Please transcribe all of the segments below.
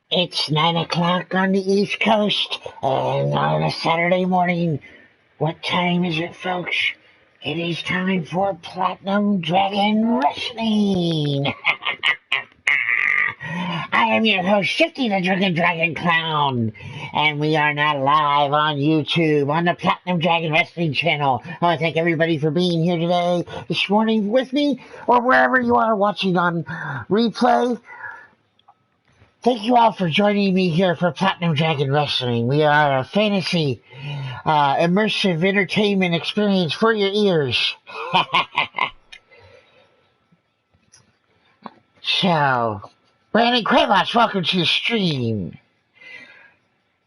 It's 9 o'clock on the East Coast, and on a Saturday morning. What time is it, folks? It is time for Platinum Dragon Wrestling. I am your host, Shifty the Drunken Dragon Clown, and we are now live on YouTube on the Platinum Dragon Wrestling channel. I want to thank everybody for being here today, this morning with me, or wherever you are watching on replay. Thank you all for joining me here for Platinum Dragon Wrestling. We are a fantasy, immersive entertainment experience for your ears. So, Brandon Kravosh, welcome to the stream.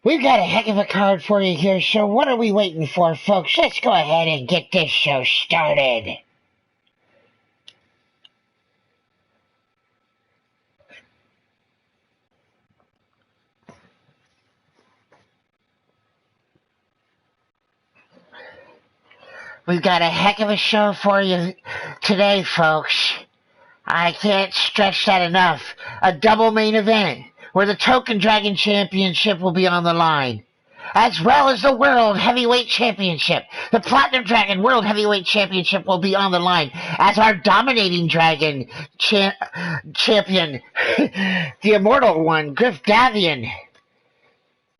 We've got a heck of a card for you here, so what are we waiting for, folks? Let's go ahead and get this show started. We've got a heck of a show for you today, folks. I can't stress that enough. A double main event where the Token Dragon Championship will be on the line, as well as the World Heavyweight Championship. The Platinum Dragon World Heavyweight Championship will be on the line as our Dominating Dragon champion, the Immortal One, Griff Davian,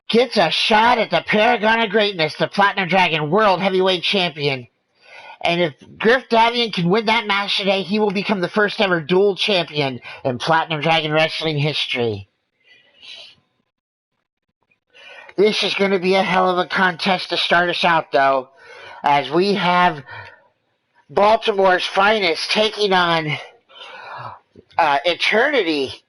gets a shot at the Paragon of Greatness, the Platinum Dragon World Heavyweight Champion. And if Griff Davian can win that match today, he will become the first ever dual champion in Platinum Dragon Wrestling history. This is going to be a hell of a contest to start us out, though, as we have Baltimore's Finest taking on Eternity's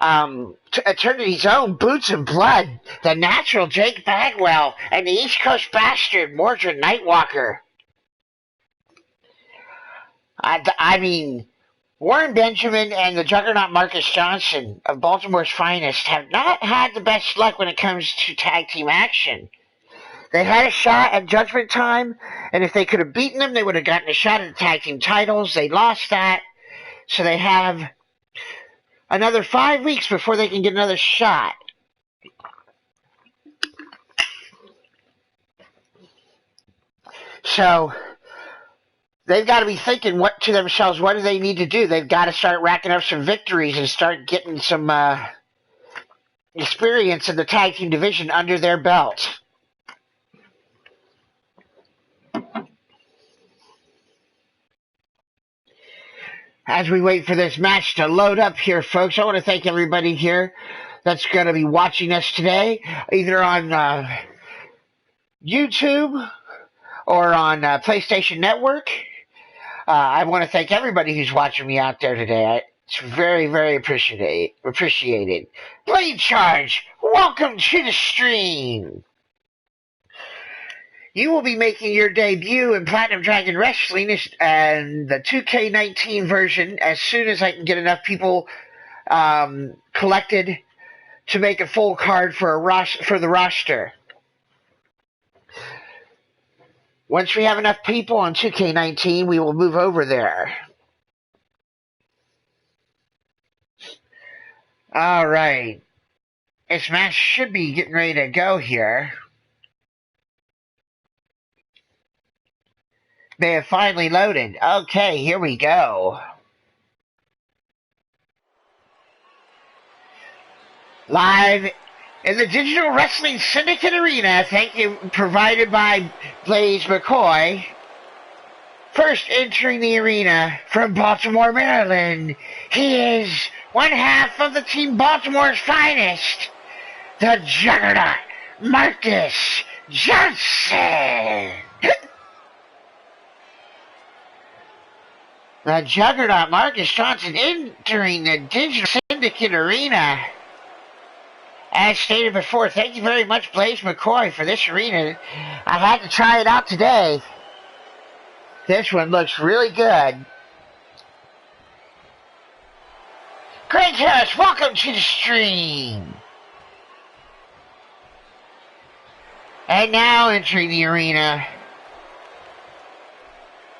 own Boots and Blood, the Natural Jake Bagwell, and the East Coast Bastard Mordred Nightwalker. I mean, Warren Benjamin and the Juggernaut Marcus Johnson of Baltimore's Finest have not had the best luck when it comes to tag team action. They had a shot at Judgment Time, and if they could have beaten them, they would have gotten a shot at the tag team titles. They lost that, so they have another 5 weeks before they can get another shot. So they've got to be thinking to themselves, what do they need to do? They've got to start racking up some victories and start getting some experience in the tag team division under their belt. As we wait for this match to load up here, folks, I want to thank everybody here that's going to be watching us today, either on YouTube or on PlayStation Network. I want to thank everybody who's watching me out there today. It's very, very appreciated. Blade Charge, welcome to the stream. You will be making your debut in Platinum Dragon Wrestling and the 2K19 version as soon as I can get enough people collected to make a full card for the roster. Once we have enough people on 2K19, we will move over there. All right. This match should be getting ready to go here. They have finally loaded. Okay, here we go. Live in the Digital Wrestling Syndicate Arena, thank you, provided by Blaze McCoy. First entering the arena from Baltimore, Maryland, he is one half of the Team Baltimore's Finest, the Juggernaut Marcus Johnson. The Juggernaut Marcus Johnson entering the Digital Syndicate Arena. As stated before, thank you very much, Blaze McCoy, for this arena. I had to try it out today. This one looks really good. Greg Harris, welcome to the stream. And now entering the arena,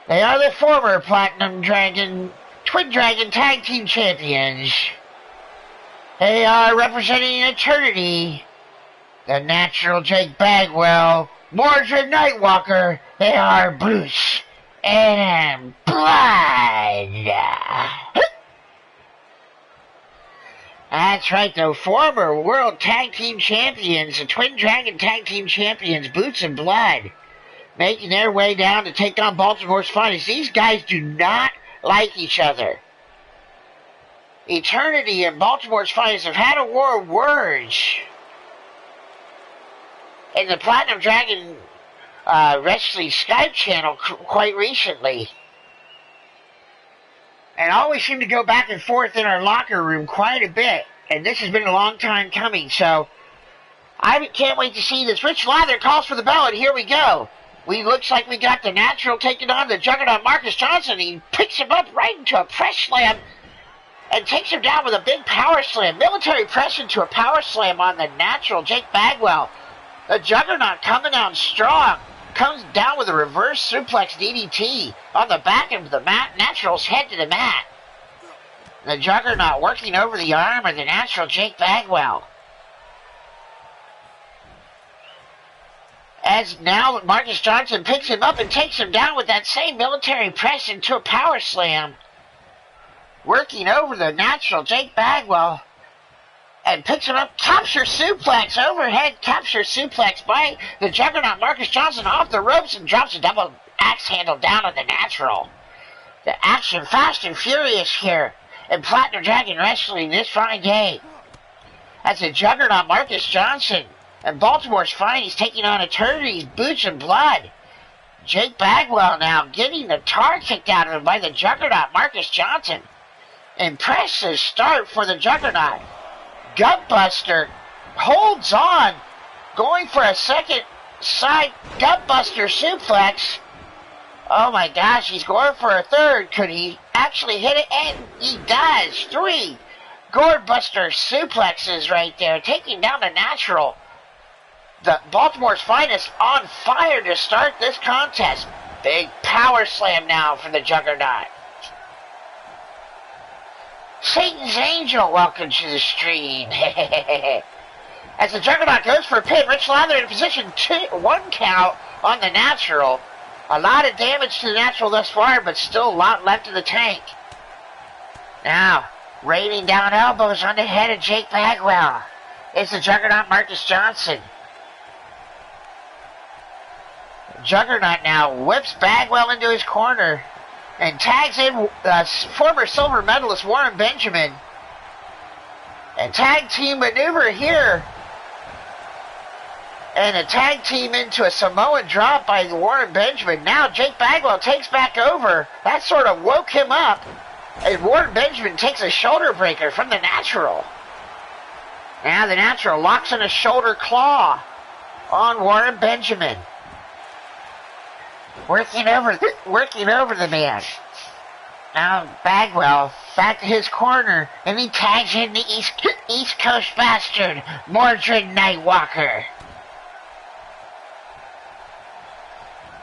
they are the former Platinum Dragon, Twin Dragon Tag Team Champions. They are representing eternity. The natural Jake Bagwell, Mordred Nightwalker. They are Bruce and Blood. That's right, the former World Tag Team Champions, the Twin Dragon Tag Team Champions, Boots and Blood, making their way down to take on Baltimore's Finest. These guys do not like each other. Eternity and Baltimore's Finest have had a war of words. In the Platinum Dragon Wrestling Skype channel quite recently. And always seem to go back and forth in our locker room quite a bit. And this has been a long time coming, so I can't wait to see this. Rich Lather calls for the bell, and here we go. Looks like we got the Natural taking on the Juggernaut Marcus Johnson. He picks him up right into a press slam and takes him down with a big power slam. Military press into a power slam on the Natural Jake Bagwell. The Juggernaut coming down strong. Comes down with a reverse suplex DDT on the back of the mat. Natural's head to the mat. The Juggernaut working over the arm of the Natural Jake Bagwell. As now Marcus Johnson picks him up and takes him down with that same military press into a power slam. Working over the Natural Jake Bagwell. And picks him up, capture suplex, overhead capture suplex by the Juggernaut Marcus Johnson off the ropes and drops a double axe handle down on the Natural. The action fast and furious here in Platinum Dragon Wrestling this fine day. As the Juggernaut Marcus Johnson and Baltimore's Finest taking on Eternity's Boots and Blood. Jake Bagwell now getting the tar kicked out of him by the Juggernaut Marcus Johnson. Impressive start for the Juggernaut. Gutbuster holds on, going for a second side Gutbuster suplex. Oh my gosh, he's going for a third. Could he actually hit it? And he does. 3 Gourdbuster suplexes right there, taking down the Natural. The Baltimore's Finest on fire to start this contest. Big power slam now for the Juggernaut. Satan's Angel, welcome to the stream. As the Juggernaut goes for a pin, Rich Lather in position 1 count on the Natural. A lot of damage to the Natural thus far, but still a lot left in the tank. Now, raining down elbows on the head of Jake Bagwell is the Juggernaut Marcus Johnson. Juggernaut now whips Bagwell into his corner and tags in former silver medalist Warren Benjamin. And tag team maneuver here. And a tag team into a Samoan drop by Warren Benjamin. Now Jake Bagwell takes back over. That sort of woke him up. And Warren Benjamin takes a shoulder breaker from the Natural. Now the Natural locks in a shoulder claw on Warren Benjamin. Working over the man. Now Bagwell back to his corner, and he tags in the East Coast bastard, Mordred Nightwalker.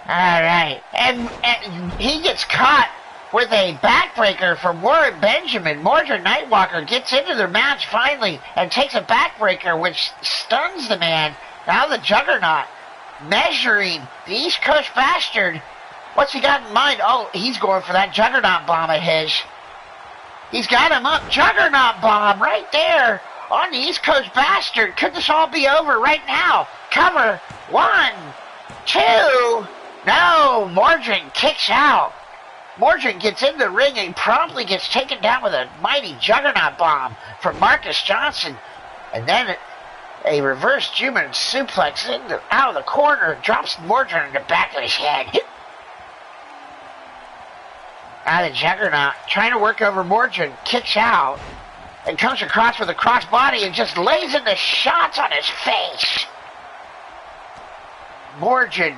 Alright, and he gets caught with a backbreaker from Warren Benjamin. Mordred Nightwalker gets into their match finally and takes a backbreaker which stuns the man. Now the Juggernaut measuring the East Coast bastard. What's he got in mind? Oh, he's going for that Juggernaut bomb of his. He's got him up. Juggernaut bomb right there on the East Coast bastard. Could this all be over right now? Cover. 1, 2. No, Mordred kicks out. Mordred gets in the ring and promptly gets taken down with a mighty Juggernaut bomb from Marcus Johnson. And then a reverse German suplex out of the corner, drops Mordred in the back of his head. Now the Juggernaut, trying to work over Mordred, kicks out and comes across with a crossbody and just lays in the shots on his face. Mordred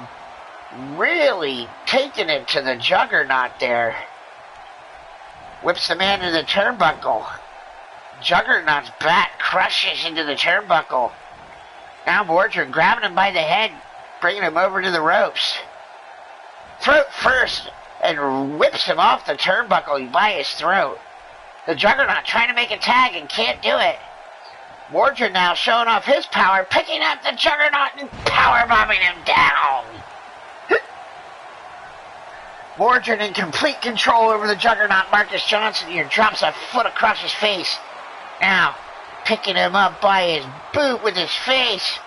really taking it to the Juggernaut there. Whips the man into the turnbuckle. Juggernaut's back crushes into the turnbuckle. Now Mordred grabbing him by the head, bringing him over to the ropes. Throat first, and whips him off the turnbuckle by his throat. The Juggernaut trying to make a tag and can't do it. Mordred now showing off his power, picking up the Juggernaut and power bombing him down. Mordred in complete control over the Juggernaut. Marcus Johnson here drops a foot across his face. Now, picking him up by his boot with his face.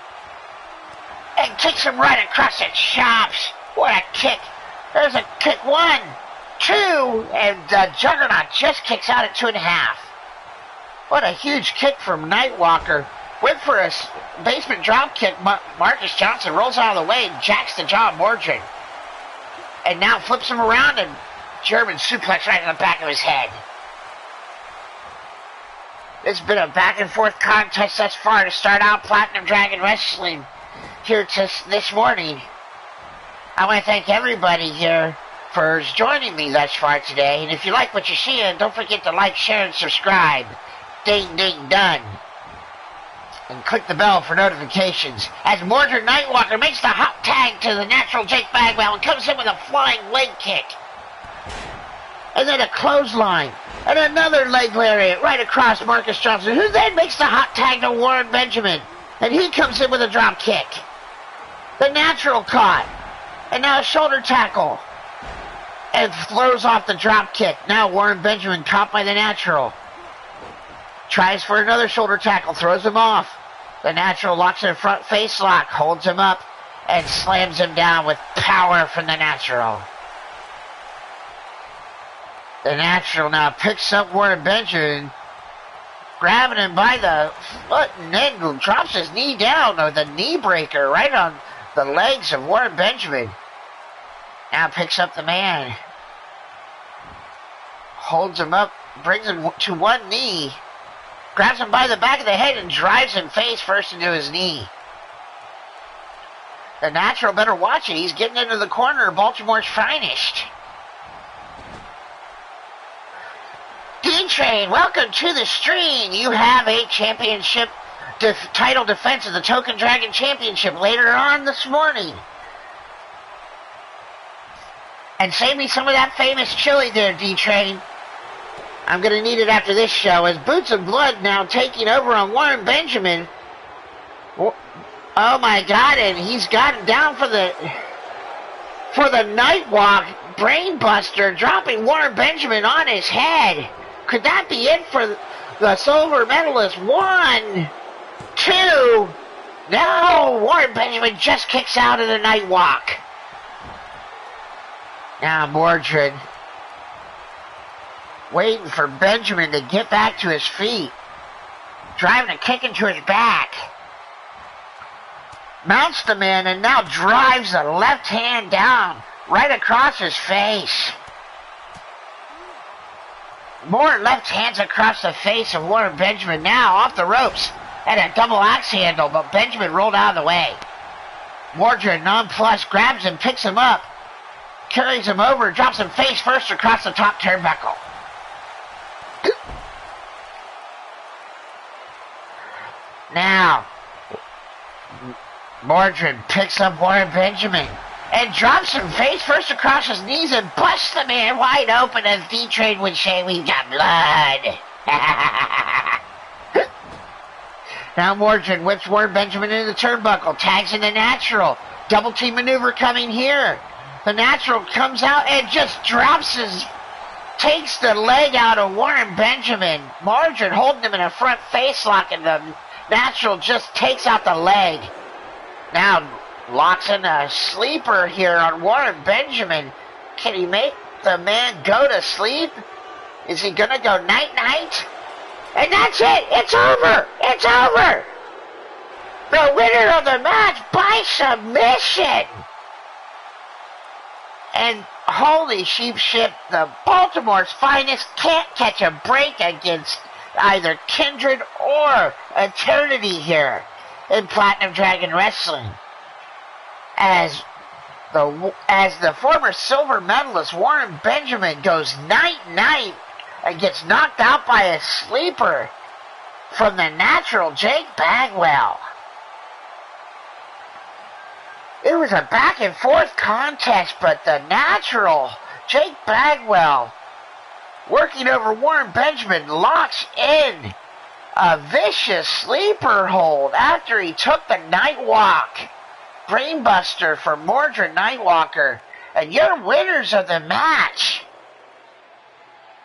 And kicks him right across the chops. What a kick. There's a kick 1, 2, and the Juggernaut just kicks out at 2.5. What a huge kick from Nightwalker. Went for a basement drop kick. Marcus Johnson rolls out of the way and jacks the jaw of Mordred. And now flips him around and German suplex right in the back of his head. It's been a back and forth contest thus far to start out Platinum Dragon Wrestling here this morning. I want to thank everybody here for joining me thus far today. And if you like what you're seeing, don't forget to like, share, and subscribe. Ding, ding, done. And click the bell for notifications. As Mordred Nightwalker makes the hot tag to the natural Jake Bagwell and comes in with a flying leg kick. And then a clothesline. And another leg lariat right across Marcus Johnson, who then makes the hot tag to Warren Benjamin. And he comes in with a drop kick. The natural caught. And now a shoulder tackle. And throws off the drop kick. Now Warren Benjamin caught by the natural. Tries for another shoulder tackle, throws him off. The natural locks in a front face lock, holds him up, and slams him down with power from the natural. The natural now picks up Warren Benjamin, grabbing him by the foot, and then drops his knee down with a knee breaker right on the legs of Warren Benjamin. Now picks up the man. Holds him up, brings him to one knee. Grabs him by the back of the head and drives him face first into his knee. The natural better watch it. He's getting into the corner of Baltimore's finest. D-Train, welcome to the stream. You have a championship title defense of the Token Dragon Championship later on this morning. And save me some of that famous chili there, D-Train. I'm going to need it after this show. As Boots of Blood now taking over on Warren Benjamin. Oh my God, and he's gotten down for the Nightwalk Brainbuster, dropping Warren Benjamin on his head. Could that be it for the silver medalist? 1, 2. No, Warren Benjamin just kicks out of the Nightwalk. Now Mordred waiting for Benjamin to get back to his feet. Driving a kick into his back. Mounts the man and now drives the left hand down right across his face. More left hands across the face of Warren Benjamin now off the ropes and a double axe handle, but Benjamin rolled out of the way. Mordred nonplussed grabs him, picks him up, carries him over, drops him face first across the top turnbuckle. Now, Mordred picks up Warren Benjamin and drops him face first across his knees and busts the man wide open, as D-Train would say, we've got blood. Now Mordred whips Warren Benjamin into the turnbuckle, tags in the natural. Double team maneuver coming here. The natural comes out and just takes the leg out of Warren Benjamin. Mordred holding him in a front face lock, and the natural just takes out the leg. Now locks in a sleeper here on Warren Benjamin. Can he make the man go to sleep? Is he gonna go night-night? And that's it! It's over! It's over! The winner of the match by submission! And holy sheep ship, the Baltimore's finest can't catch a break against either Kindred or Eternity here in Platinum Dragon Wrestling. As the former silver medalist Warren Benjamin goes night-night and gets knocked out by a sleeper from the natural Jake Bagwell. It was a back and forth contest, but the natural Jake Bagwell, working over Warren Benjamin, locks in A vicious sleeper hold after he took the Nightwalk. Brainbuster for Mordred Nightwalker. And your winners of the match,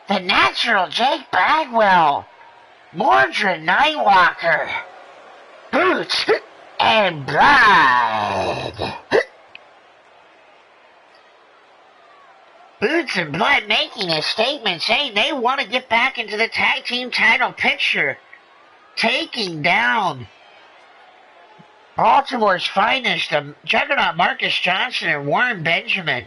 the natural Jake Bagwell, Mordred Nightwalker, Boots and Blood. Boots and Blood making a statement saying they want to get back into the tag team title picture, taking down Baltimore's finest, the Juggernaut Marcus Johnson and Warren Benjamin.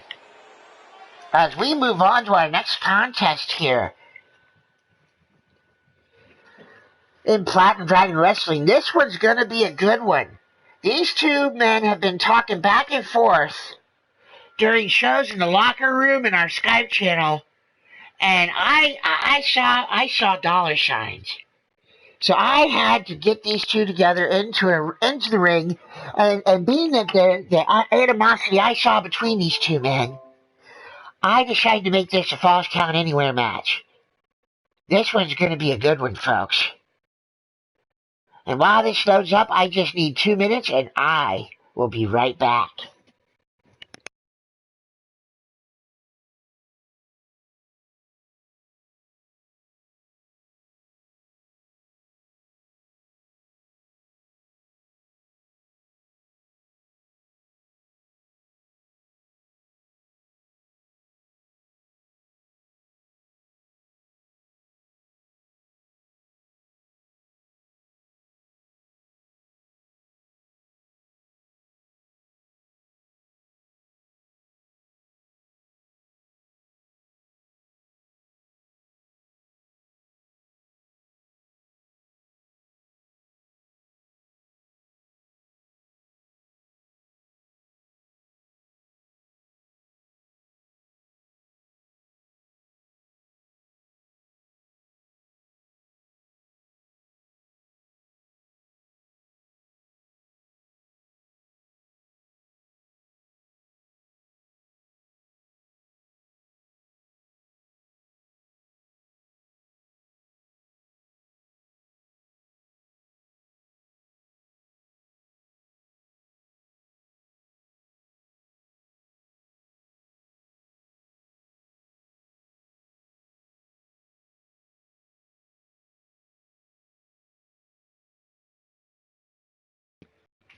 As we move on to our next contest here in Platinum Dragon Wrestling, this one's going to be a good one. These two men have been talking back and forth during shows in the locker room and our Skype channel, and I saw dollar signs. So I had to get these two together into the ring, and being that the animosity I saw between these two men, I decided to make this a Falls Count Anywhere match. This one's going to be a good one, folks. And while this loads up, I just need 2 minutes, and I will be right back.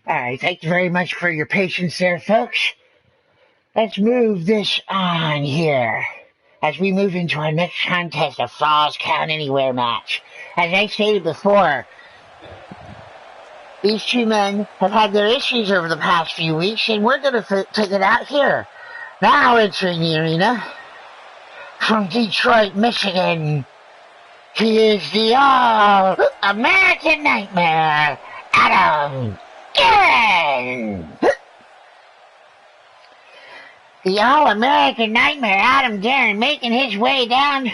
Alright, thank you very much for your patience there, folks. Let's move this on here as we move into our next contest, a Falls Count Anywhere match. As I stated before, these two men have had their issues over the past few weeks, and we're going to take it out here. Now entering the arena, from Detroit, Michigan, he is the All-American Nightmare, Adam Guerin. The All-American Nightmare, Adam Guerin, making his way down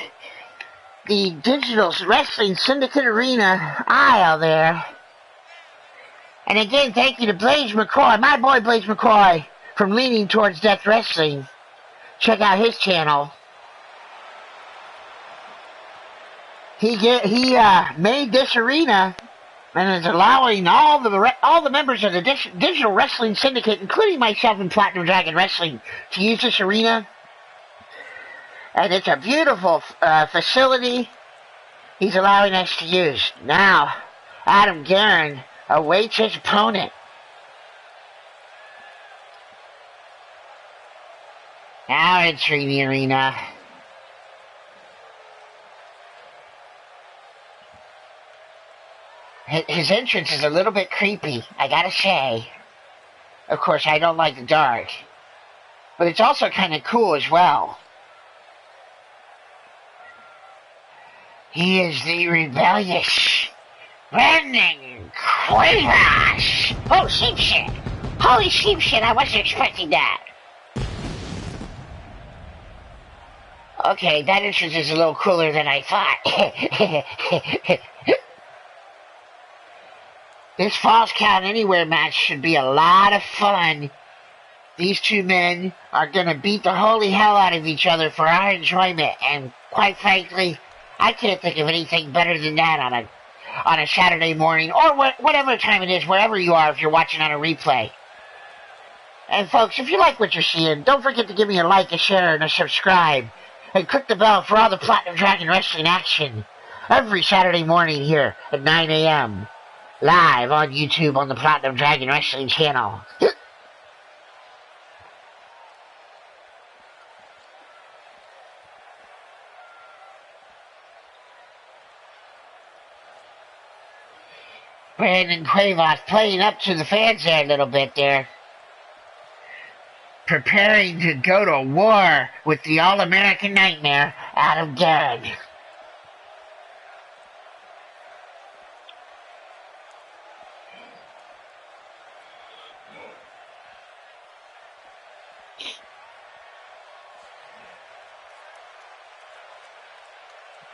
the Digital Wrestling Syndicate Arena aisle there. And again, thank you to Blaze McCoy, my boy Blaze McCoy, from Leaning Towards Death Wrestling. Check out his channel. He made this arena and is allowing all the members of the Digital Wrestling Syndicate, including myself and Platinum Dragon Wrestling, to use this arena. And it's a beautiful facility he's allowing us to use. Now, Adam Guerin awaits his opponent. Now entering the arena. His entrance is a little bit creepy, I gotta say. Of course, I don't like the dark. But it's also kind of cool as well. He is the rebellious Brandon Cuevas! Oh, sheep shit! Holy sheep shit, I wasn't expecting that. Okay, that entrance is a little cooler than I thought. This Falls Count Anywhere match should be a lot of fun. These two men are going to beat the holy hell out of each other for our enjoyment. And quite frankly, I can't think of anything better than that on a Saturday morning, or whatever time it is, wherever you are, if you're watching on a replay. And folks, if you like what you're seeing, don't forget to give me a like, a share, and a subscribe. And click the bell for all the Platinum Dragon Wrestling action. Every Saturday morning here at 9 a.m. Live on YouTube on the Platinum Dragon Wrestling channel. Brandon Quavos playing up to the fans there a little bit there. Preparing to go to war with the All-American Nightmare, Adam Garrett.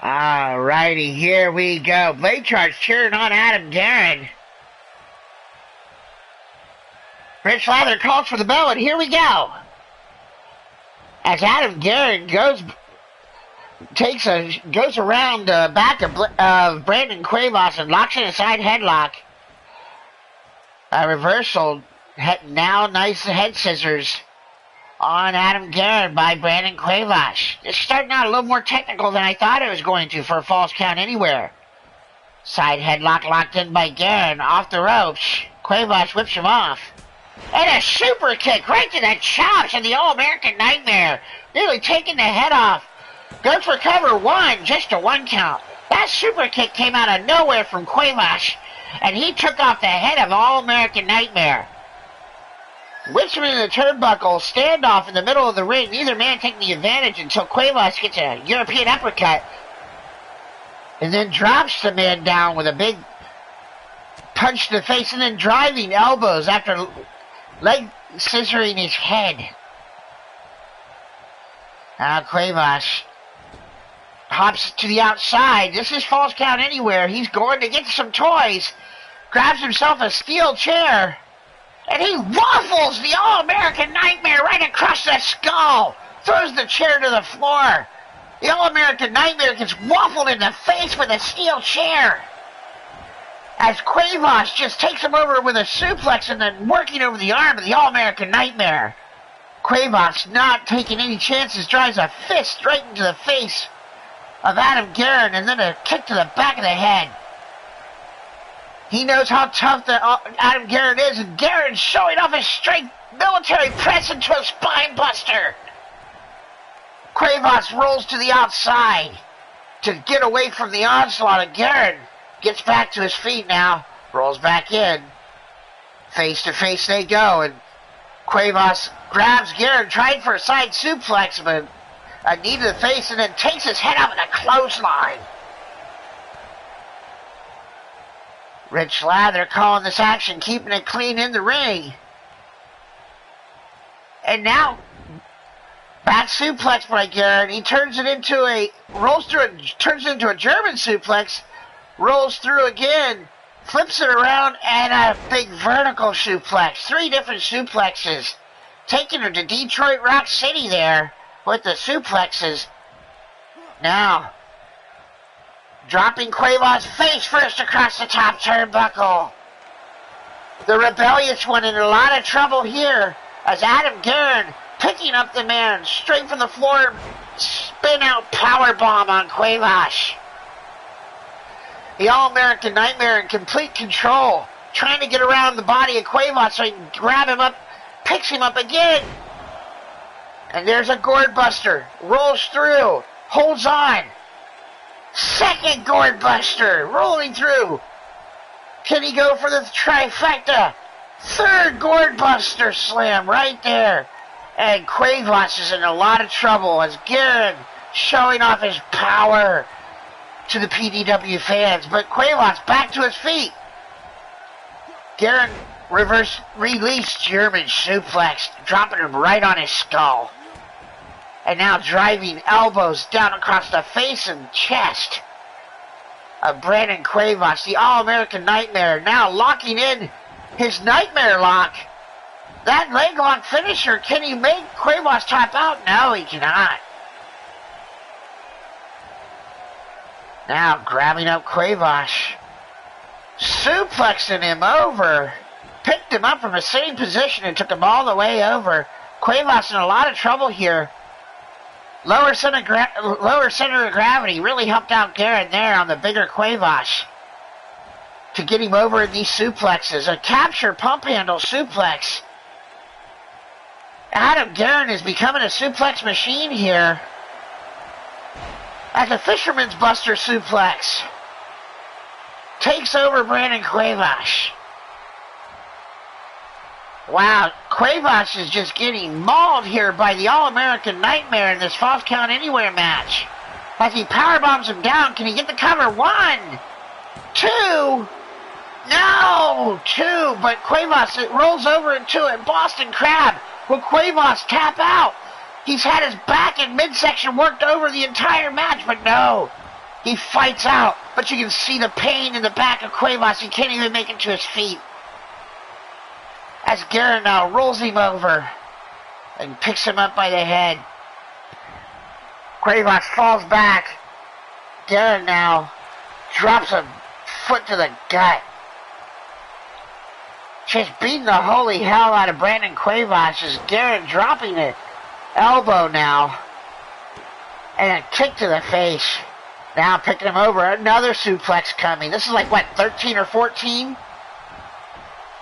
Alrighty, here we go. Blade Charge cheering on Adam Garrett. Rich Lather calls for the bell, and here we go. As Adam Garrett goes around the back of Brandon Quavos and locks in a side headlock. A reversal, now nice head scissors on Adam Garrett by Brandon Quavos. It's starting out a little more technical than I thought it was going to for a false count anywhere. Side headlock locked in by Garrett, off the ropes. Quavos whips him off. And a super kick right to the chops of the All-American Nightmare. Nearly taking the head off. Goes for cover one, just a one count. That super kick came out of nowhere from Quavos, and he took off the head of All-American Nightmare. Whips him into the turnbuckle, standoff in the middle of the ring. Neither man taking the advantage until Quavos gets a European uppercut. And then drops the man down with a big punch to the face, and then driving elbows after leg scissoring his head. Now Quavos hops to the outside. This is false count anywhere. He's going to get some toys. Grabs himself a steel chair. And he waffles the All-American Nightmare right across the skull. Throws the chair to the floor. The All-American Nightmare gets waffled in the face with a steel chair. As Quavos just takes him over with a suplex and then working over the arm of the All-American Nightmare. Quavos not taking any chances, drives a fist right into the face of Adam Garrett and then a kick to the back of the head. He knows how tough Adam Garrett is, and Garrett's showing off his strength, military press into a spine buster. Quavos rolls to the outside to get away from the onslaught of Garrett. Gets back to his feet now, rolls back in. Face to face they go, and Quavos grabs Garrett, trying for a side suplex, but a knee to the face, and then takes his head up in a clothesline. Rich Lather calling this action, keeping it clean in the ring. And now, back suplex by Garrett. He turns it into a German suplex. Rolls through again, flips it around, and a big vertical suplex. 3 different suplexes. Taking her to Detroit Rock City there with the suplexes. Now, dropping Quavos face first across the top turnbuckle. The rebellious one in a lot of trouble here as Adam Garrett picking up the man straight from the floor, spin out powerbomb on Quavos. The All-American Nightmare in complete control, trying to get around the body of Quavos so he can grab him up, picks him up again. And there's a gourd buster, rolls through, holds on. Second gourd buster, rolling through. Can he go for the trifecta? Third gourd buster slam right there. And Quavos is in a lot of trouble as Garrett showing off his power to the PDW fans, but Quavos back to his feet. Garrett reverse release German suplex, dropping him right on his skull. And now driving elbows down across the face and chest of Brandon Quavos, the All-American Nightmare, now locking in his Nightmare lock. That leg lock finisher, can he make Quavos tap out? No, he cannot. Now grabbing up Quavos, suplexing him over. Picked him up from a sitting position and took him all the way over. Cuevas in a lot of trouble here. Lower center of gravity really helped out Garrett there on the bigger Cuevas to get him over in these suplexes. A capture pump handle suplex. Adam Garrett is becoming a suplex machine here. As a fisherman's buster suplex. Takes over Brandon Cuevas. Wow, Cuevas is just getting mauled here by the All-American Nightmare in this Falls Count Anywhere match. As he powerbombs him down, can he get the cover? 1, 2, no, 2, but Cuevas, it rolls over into it. Boston Crab. Will Cuevas tap out? He's had his back and midsection worked over the entire match, but no. He fights out, but you can see the pain in the back of Cuevas. He can't even make it to his feet. As Garrett now rolls him over and picks him up by the head. Cuevas falls back. Garrett now drops a foot to the gut. Just beating the holy hell out of Brandon Cuevas as Garrett dropping an elbow now. And a kick to the face. Now picking him over. Another suplex coming. This is like, what, 13 or 14?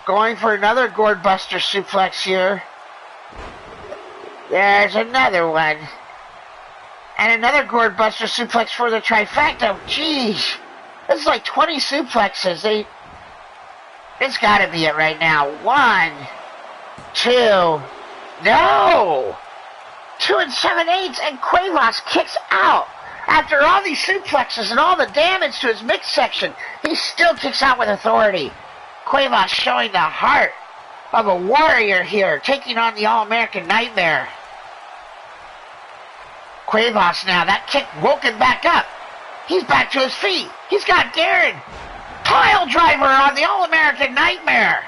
Going for another gourd buster suplex here. There's another one. And another gourd buster suplex for the trifecta. Jeez. This is like 20 suplexes. It's got to be it right now. 1, 2. No! 2 7/8, and Cuevas kicks out. After all these suplexes and all the damage to his midsection, he still kicks out with authority. Cuevas showing the heart of a warrior here, taking on the All-American Nightmare. Cuevas now, that kick woke him back up. He's back to his feet. He's got Garrett. Pile driver on the All-American Nightmare.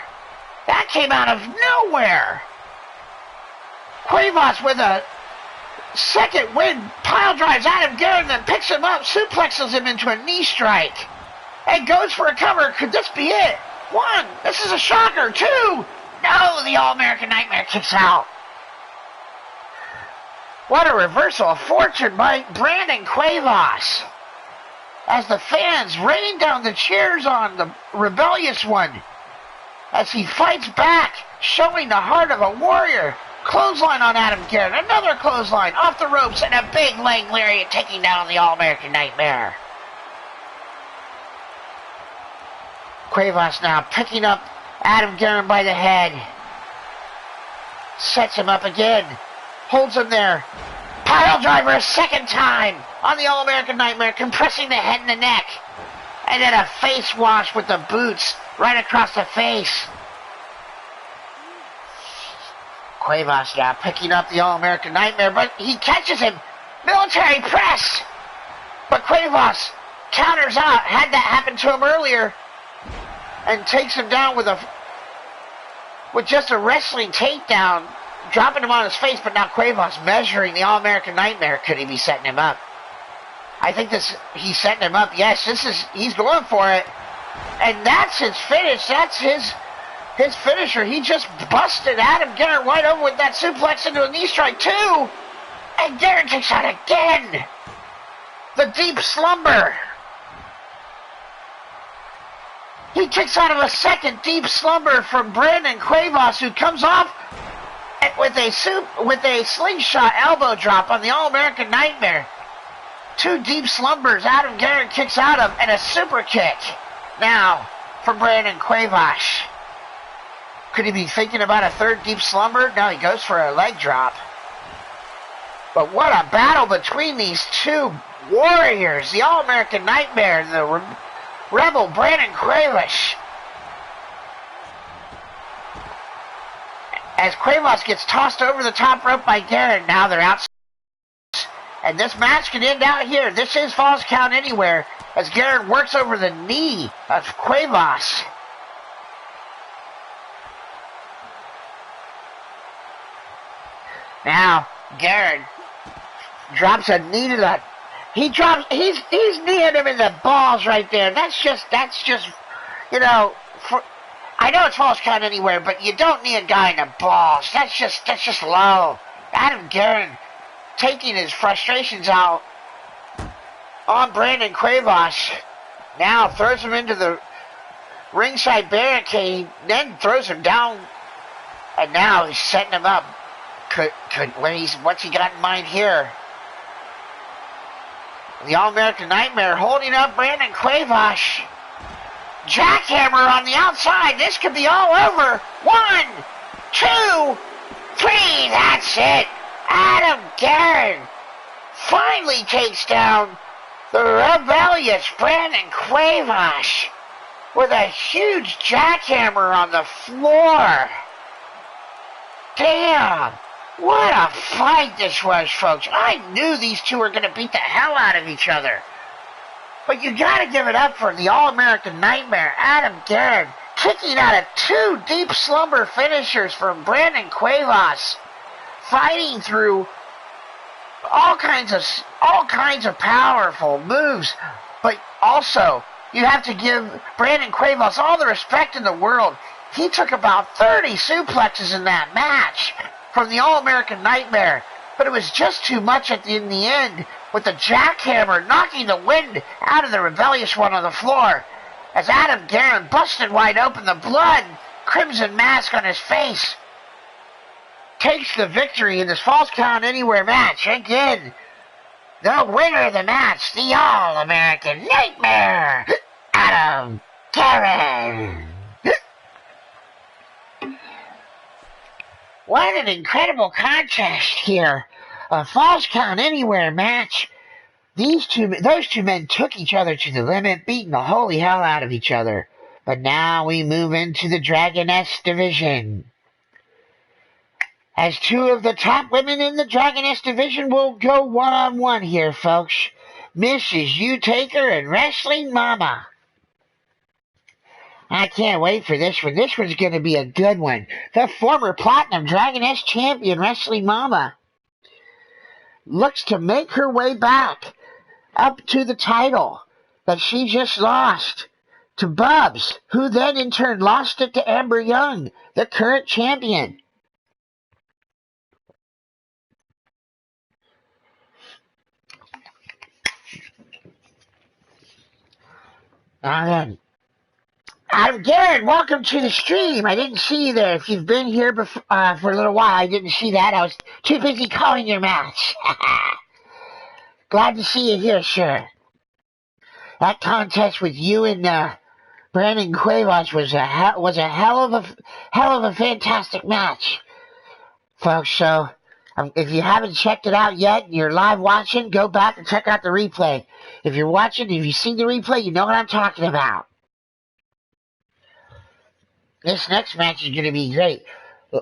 That came out of nowhere. Cuevas with a second wind pile drives Adam Garrett and then picks him up, suplexes him into a knee strike, and goes for a cover. Could this be it? 1, this is a shocker. 2, no, the All-American Nightmare kicks out. What a reversal of fortune by Brandon Cuevas. As the fans rain down the cheers on the rebellious one. As he fights back, showing the heart of a warrior. Clothesline on Adam Garrett. Another clothesline off the ropes and a big leg lariat taking down the All-American Nightmare. Cuevas now picking up Adam Garrett by the head. Sets him up again. Holds him there. Pile driver a second time on the All-American Nightmare, compressing the head and the neck. And then a face wash with the boots right across the face. Cuevas now picking up the All-American Nightmare, but he catches him. Military press! But Cuevas counters out. Had that happen to him earlier. And takes him down with just a wrestling takedown, dropping him on his face, but now Cuevas measuring the All-American Nightmare. Could he be setting him up? I think he's setting him up. Yes, he's going for it. And that's his finish. That's his finisher. He just busted Adam Garrett wide open with that suplex into a knee strike too. And Garrett kicks out again. The deep slumber. He kicks out of a second deep slumber from Brandon Cuevas, who comes off with a slingshot elbow drop on the All-American Nightmare. 2 deep slumbers Adam Garrett kicks out of, and a super kick now from Brandon Cuevas. Could he be thinking about a third deep slumber? No, he goes for a leg drop. But what a battle between these two warriors, the All-American Nightmare and the Rebel Brandon Cuevas. As Cuevas gets tossed over the top rope by Garrett, now they're out. And this match can end out here. This is Falls Count Anywhere as Garrett works over the knee of Cuevas. Now, Garrett drops a knee to the... He's kneeing him in the balls right there. That's just You know, I know it's false count anywhere, but you don't need a guy in the balls. That's just low. Adam Guerin taking his frustrations out on Brandon Cuevas. Now throws him into the ringside barricade, then throws him down, and now he's setting him up. What's he got in mind here? The All-American Nightmare holding up Brandon Cuevas. Jackhammer on the outside. This could be all over. 1, 2, 3. That's it. Adam Guerin finally takes down the rebellious Brandon Cuevas with a huge jackhammer on the floor. Damn. What a fight this was, folks. I knew these two were going to beat the hell out of each other. But you got to give it up for the All-American Nightmare, Adam Guerin, kicking out of 2 deep slumber finishers from Brandon Cuevas, fighting through all kinds of powerful moves. But also, you have to give Brandon Cuevas all the respect in the world. He took about 30 suplexes in that match from the All-American Nightmare, but it was just too much in the end, with the jackhammer knocking the wind out of the rebellious one on the floor, as Adam Guerin busted wide open, the blood crimson mask on his face, takes the victory in this Falls Count Anywhere match. Again, the winner of the match, the All-American Nightmare, Adam Guerin. What an incredible contrast here. A Falls Count Anywhere match. Those two men took each other to the limit, beating the holy hell out of each other. But now we move into the Dragoness division, as 2 of the top women in the Dragoness division will go one-on-one here, folks. Mrs. U-Taker and Wrestling Mama. I can't wait for this one. This one's going to be a good one. The former Platinum Dragoness champion, Wrestling Mama, looks to make her way back up to the title that she just lost to Bubs, who then in turn lost it to Amber Young, the current champion. Now then, Adam Guerin, welcome to the stream. I didn't see you there. If you've been here before, for a little while, I didn't see that. I was too busy calling your match. Glad to see you here, sir. That contest with you and Brandon Cuevas was a hell of a fantastic match, folks. So if you haven't checked it out yet and you're live watching, go back and check out the replay. If you're watching, if you've seen the replay, you know what I'm talking about. This next match is going to be great.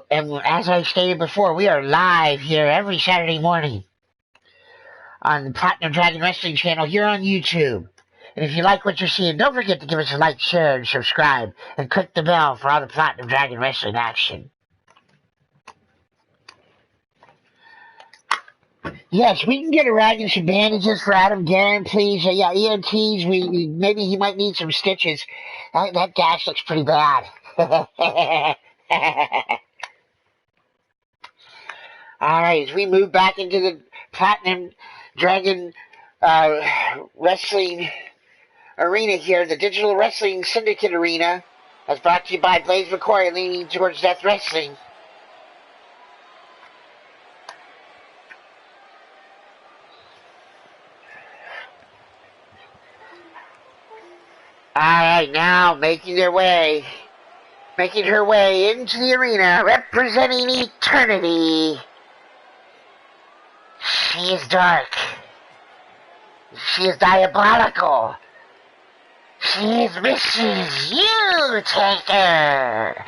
And as I stated before, we are live here every Saturday morning on the Platinum Dragon Wrestling channel here on YouTube. And if you like what you're seeing, don't forget to give us a like, share, and subscribe. And click the bell for all the Platinum Dragon Wrestling action. Yes, we can get a rag and some bandages for Adam Guerin, please. Yeah, EMTs, maybe he might need some stitches. That gash looks pretty bad. All right, as we move back into the Platinum Dragon Wrestling Arena here, the Digital Wrestling Syndicate Arena, as brought to you by Blaze McCoy, leaning towards Death Wrestling. All right, now making her way into the arena, representing Eternity. She is dark. She is diabolical. She is Mrs. U-Taker.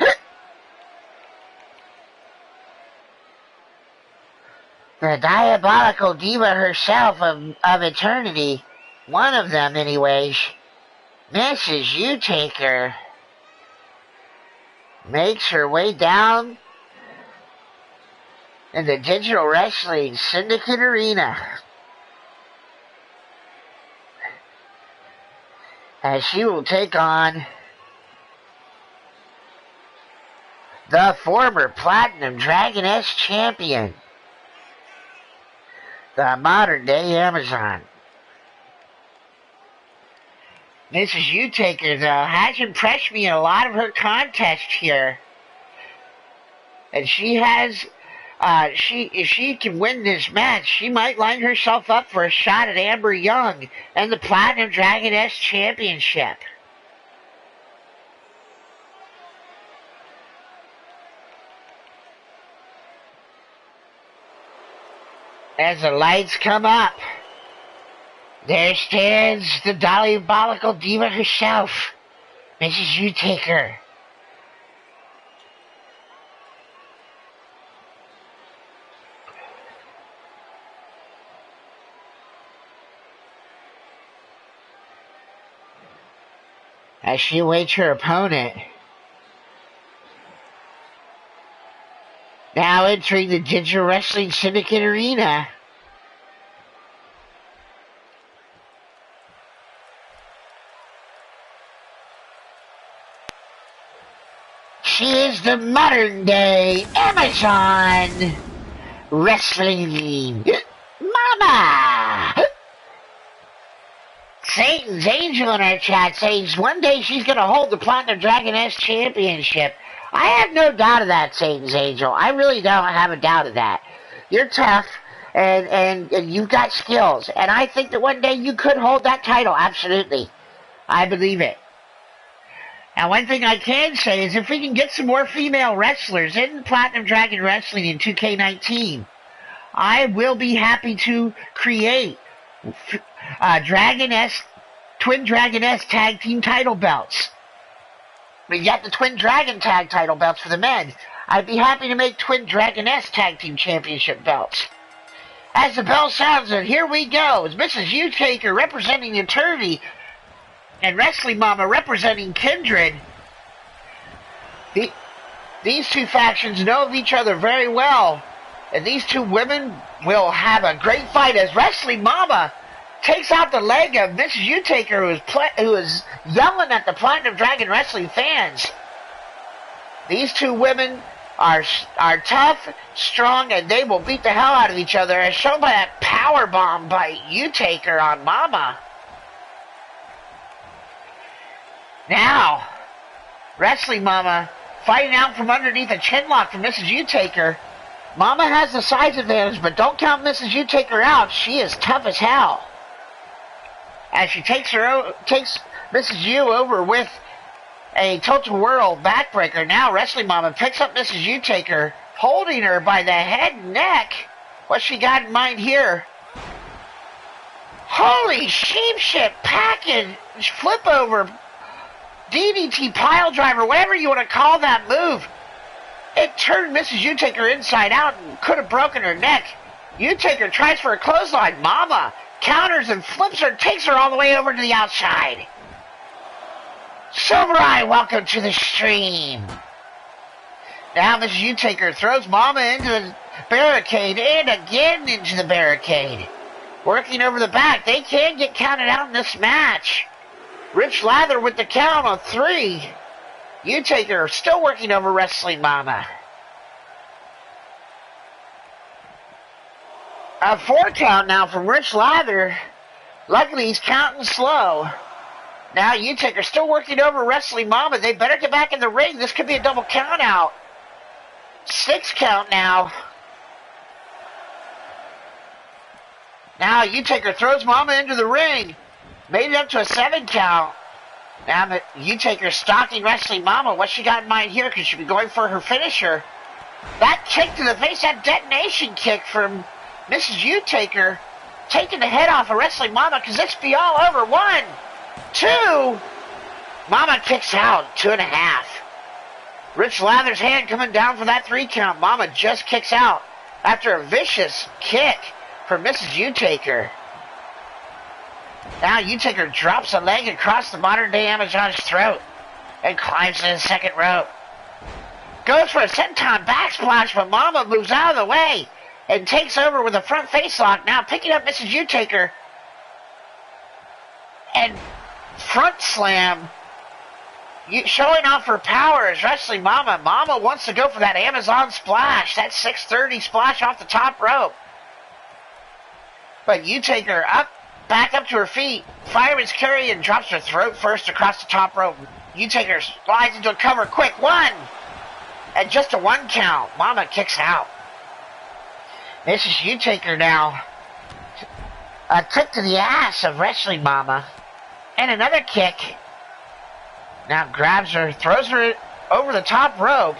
The diabolical diva herself of Eternity, one of them anyways, Mrs. U-Taker, makes her way down in the Digital Wrestling Syndicate Arena as she will take on the former Platinum Dragoness champion, the modern-day Amazon. Mrs. U-Taker, though, has impressed me in a lot of her contests here. And she has, if she can win this match, she might line herself up for a shot at Amber Young and the Platinum Dragoness Championship. As the lights come up, there stands the diabolical diva herself, Mrs. U-Taker. As she awaits her opponent. Now entering the Digital Wrestling Syndicate arena. She is the modern day Amazon Wrestling Mama. Satan's Angel in our chat says one day she's going to hold the Platinum Dragoness Championship. I have no doubt of that, Satan's Angel. I really don't have a doubt of that. You're tough, and you've got skills. And I think that one day you could hold that title, absolutely. I believe it. Now, one thing I can say is if we can get some more female wrestlers in Platinum Dragon Wrestling in 2K19, I will be happy to create Twin Dragoness Tag Team title belts. We got the Twin Dragon Tag title belts for the men. I'd be happy to make Twin Dragoness Tag Team Championship belts. As the bell sounds, and here we go. It's Mrs. U-Taker representing the Attorney and Wrestling Mama representing Kindred. These two factions know of each other very well. And these two women will have a great fight as Wrestling Mama takes out the leg of Mrs. U-Taker, who is yelling at the Platinum Dragon Wrestling fans. These two women are tough, strong, and they will beat the hell out of each other, as shown by that power bomb by U-Taker on Mama. Now, Wrestling Mama fighting out from underneath a chinlock from Mrs. U-Taker. Mama has the size advantage, but don't count Mrs. U-Taker out. She is tough as hell. As she takes Mrs. U over with a Total Whirl backbreaker. Now Wrestling Mama picks up Mrs. U-Taker, holding her by the head and neck. What's she got in mind here? Holy sheep shit, package, flip over, DDT pile driver, whatever you want to call that move. It turned Mrs. U-Taker inside out and could have broken her neck. U-Taker tries for a clothesline. Mama counters and flips her, takes her all the way over to the outside. Silver Eye, welcome to the stream. Now Mrs. U-Taker throws Mama into the barricade and again into the barricade. Working over the back. They can get counted out in this match. Rich Lather with the count of 3. U-Taker still working over Wrestling Mama. A 4 count now from Rich Lather. Luckily he's counting slow. Now U-Taker still working over Wrestling Mama. They better get back in the ring. This could be a double count out. 6 count now. Now U-Taker throws Mama into the ring. Made it up to a 7 count. Now U-Taker stalking Wrestling Mama. What she got in mind here? Could she be going for her finisher? That kick to the face, that detonation kick from Mrs. U-Taker, taking the head off of Wrestling Mama. Could this be all over? 1, 2. Mama kicks out. 2.5. Rich Lather's hand coming down for that 3 count. Mama just kicks out after a vicious kick from Mrs. U-Taker. Now U-Taker drops a leg across the modern-day Amazon's throat and climbs to the second rope. Goes for a senton backsplash, but Mama moves out of the way and takes over with a front face lock. Now picking up Mrs. U-Taker and front slam Showing off her power is Wrestling Mama. Mama wants to go for that Amazon splash, that 630 splash off the top rope. But you take her up, back up to her feet. Fireman's carry and drops her throat first across the top rope. You take her, slides into a cover, quick, one! And just a one count. Mama kicks out. This is you take her now. A kick to the ass of Wrestling Mama. And another kick. Now grabs her, throws her over the top rope.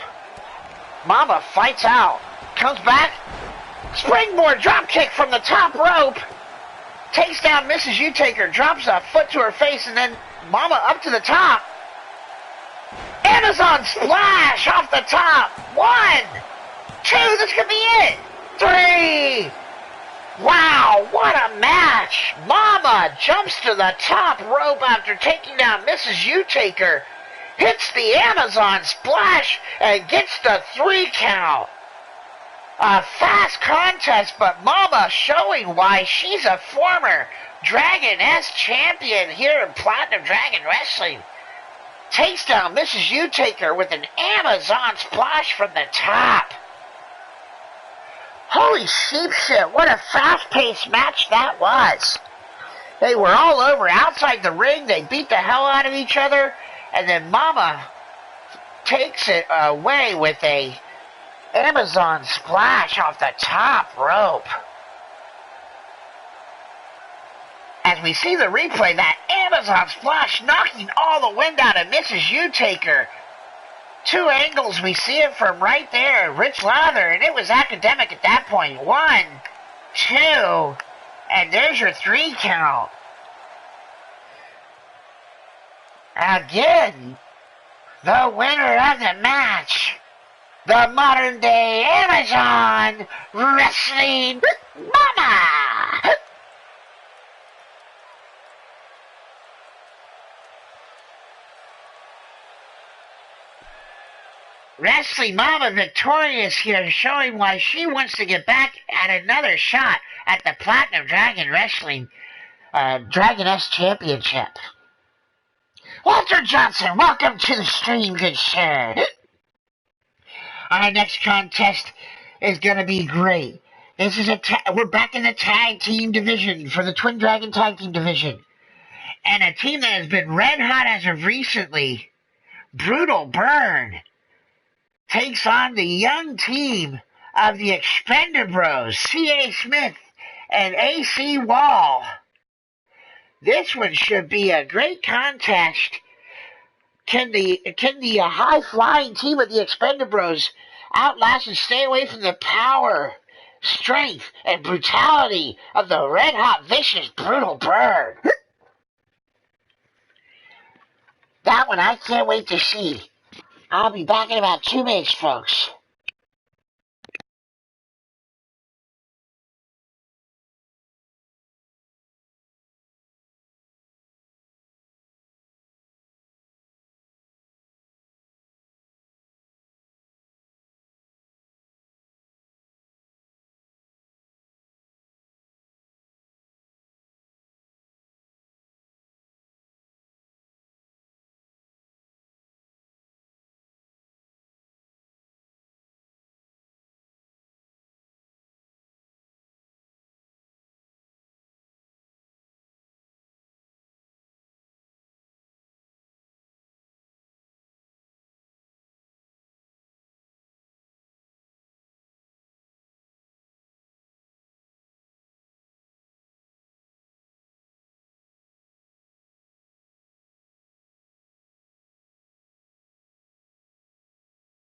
Mama fights out. Comes back. Springboard drop kick from the top rope. Takes down Mrs. U-Taker. Drops a foot to her face and then Mama up to the top. Amazon splash off the top. 1, 2, this could be it. 3. Wow, what a match! Mama jumps to the top rope after taking down Mrs. U-Taker, hits the Amazon splash, and gets the 3 count. A fast contest, but Mama showing why she's a former Dragoness champion here in Platinum Dragon Wrestling. Takes down Mrs. U-Taker with an Amazon splash from the top. Holy sheep shit, what a fast-paced match that was. They were all over outside the ring. They beat the hell out of each other. And then Mama takes it away with a Amazon splash off the top rope. As we see the replay, that Amazon splash knocking all the wind out of Mrs. U-Taker. 2 angles, we see it from right there, Rich Lather, and it was academic at that point. 1, 2, and there's your 3 count. Again, the winner of the match, the modern day Amazon Wrestling Mama. Wrestling Mama victorious here, showing why she wants to get back at another shot at the Platinum Dragon Wrestling Dragoness Championship. Walter Johnson, welcome to the stream, good sir. Our next contest is going to be great. This is we're back in the tag team division for the Twin Dragon Tag Team division. And a team that has been red hot as of recently, Brutal Burn, takes on the young team of the Expendabros, C.A. Smith and A.C. Wall. This one should be a great contest. Can the high-flying team of the Expendabros outlast and stay away from the power, strength, and brutality of the red-hot, vicious, Brutal Burn? That one I can't wait to see. I'll be back in about 2 minutes, folks.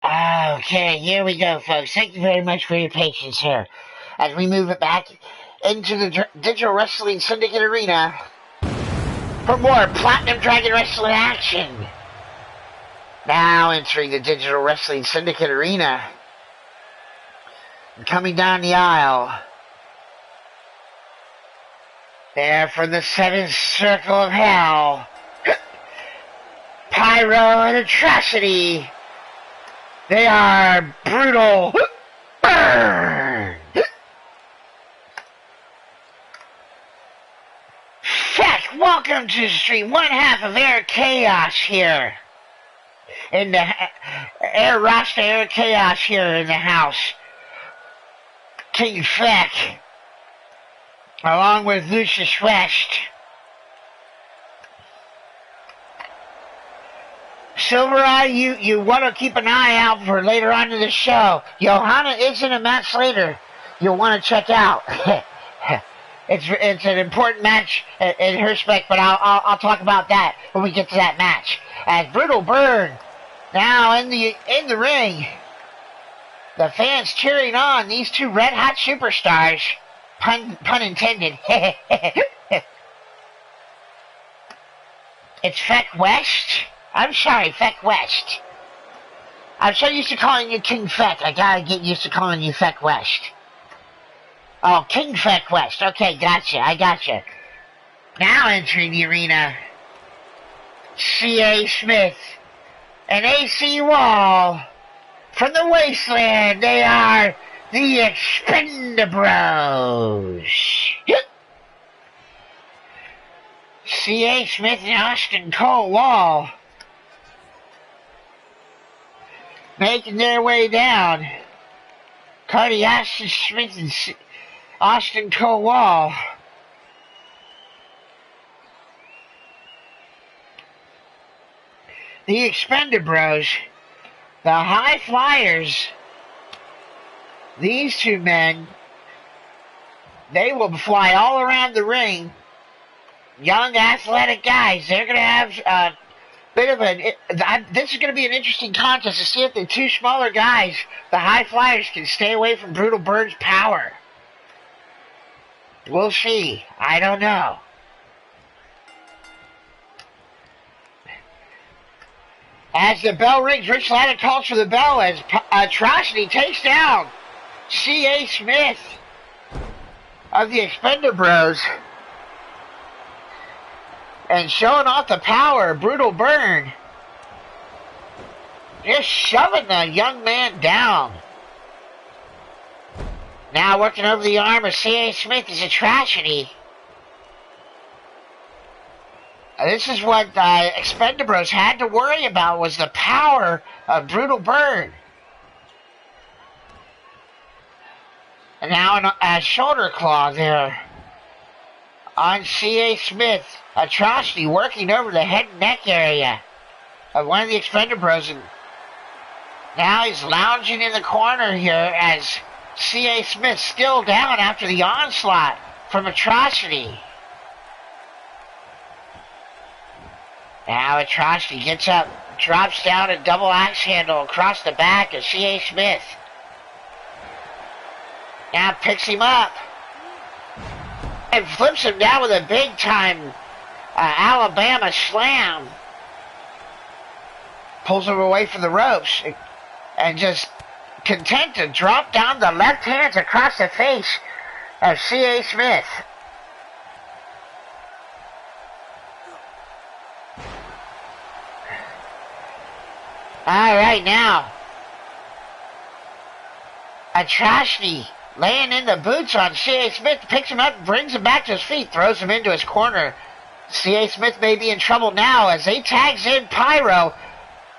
Okay, here we go, folks. Thank you very much for your patience here as we move it back into the Digital Wrestling Syndicate Arena for more Platinum Dragon Wrestling action. Now entering the Digital Wrestling Syndicate Arena and coming down the aisle. There from the 7th Circle of Hell, Pyro and Atrocity. They are Brutal Burn. Shaq, welcome to the stream. One half of Air Chaos here. In the Air Rasta Air Chaos here in the house. King Feck, along with Lucius West. Silver Eye, you want to keep an eye out for later on in the show. Johanna is in a match later you'll want to check out. It's an important match in her spec, but I'll talk about that when we get to that match. As Brutal Burn now in the ring, the fans cheering on these two red hot superstars. Pun intended. It's Feck West. I'm sorry, Feck West. I'm so used to calling you King Feck, I gotta get used to calling you Feck West. Oh, King Feck West. Okay, gotcha, I gotcha. Now entering the arena, C.A. Smith and A.C. Wall. From the Wasteland, they are the Expendabros. C.A. Smith and Austin Cole Wall making their way down. Cardi Austin Smith and Austin Cole Wall. The Expendabros, the High Flyers, these two men, they will fly all around the ring. Young, athletic guys. They're going to have a bit of this is going to be an interesting contest to see if the two smaller guys, the High Flyers, can stay away from Brutal Bird's power. We'll see. I don't know. As the bell rings, Rich Latta calls for the bell as Atrocity takes down C.A. Smith of the Expendabros. And showing off the power, Brutal Burn. Just shoving the young man down. Now working over the arm of C.A. Smith is Atrocity. This is what Expendabros had to worry about, was the power of Brutal Burn. And now a shoulder claw there on C.A. Smith. Atrocity working over the head and neck area of one of the Expendabros. And now he's lounging in the corner here as C.A. Smith still down after the onslaught from Atrocity. Now Atrocity gets up, drops down a double axe handle across the back of C.A. Smith. Now picks him up and flips him down with a big time Alabama slam. Pulls him away from the ropes and just content to drop down the left hands across the face of C.A. Smith. All right, now Atrocity laying in the boots on C.A. Smith, picks him up, brings him back to his feet, throws him into his corner. C.A. Smith may be in trouble now as they tags in Pyro.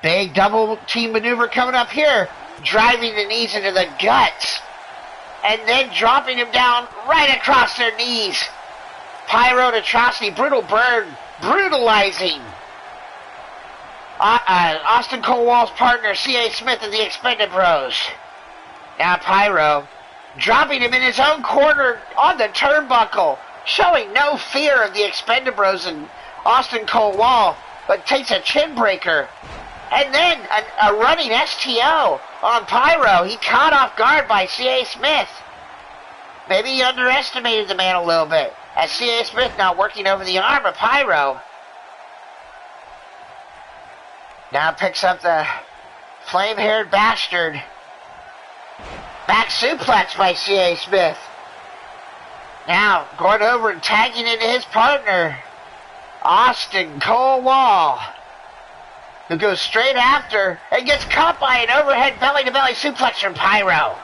Big double team maneuver coming up here, driving the knees into the guts and then dropping him down right across their knees. Pyro and Atrocity, Brutal Burn, brutalizing Austin Cole Wall's partner, C.A. Smith of the Expendabros. Now Pyro dropping him in his own corner on the turnbuckle, showing no fear of the Expendabros and Austin Cole Wall, but takes a chin breaker. And then a running STO on Pyro. He caught off guard by C.A. Smith. Maybe he underestimated the man a little bit, as C.A. Smith now working over the arm of Pyro. Now picks up the flame-haired bastard. Back suplex by C.A. Smith. Now going over and tagging into his partner, Austin Cole Wall, who goes straight after and gets caught by an overhead belly-to-belly suplex from Pyro.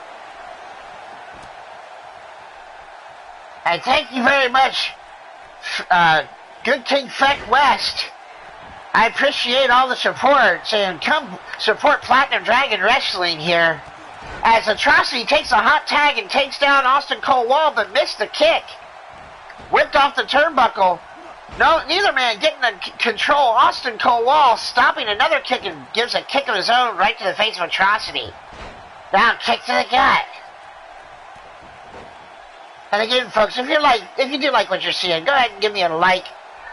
And thank you very much, Good King Feck West, I appreciate all the support, saying come support Platinum Dragon Wrestling here. As Atrocity takes a hot tag and takes down Austin Cole Wall, but missed the kick. Whipped off the turnbuckle. No, neither man getting the control. Austin Cole Wall stopping another kick and gives a kick of his own right to the face of Atrocity. Down kick to the gut. And again, folks, if you do like what you're seeing, go ahead and give me a like,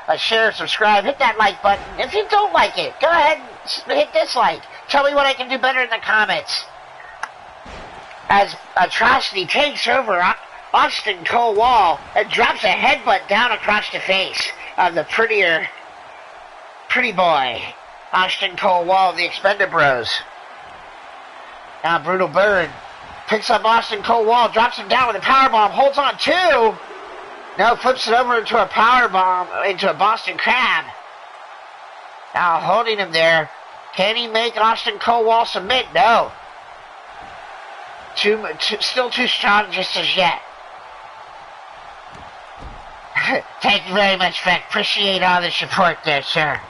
a share, subscribe, hit that like button. If you don't like it, go ahead and hit dislike. Tell me what I can do better in the comments. As Atrocity takes over Austin Cole Wall and drops a headbutt down across the face of the pretty boy, Austin Cole Wall of the Expendables. Now Brutal Bird picks up Austin Cole Wall, drops him down with a powerbomb, holds on two. Now flips it over into a powerbomb, into a Boston Crab. Now holding him there. Can he make Austin Cole Wall submit? No. Still too strong just as yet. Thank you very much, Frank. Appreciate all the support there, sir.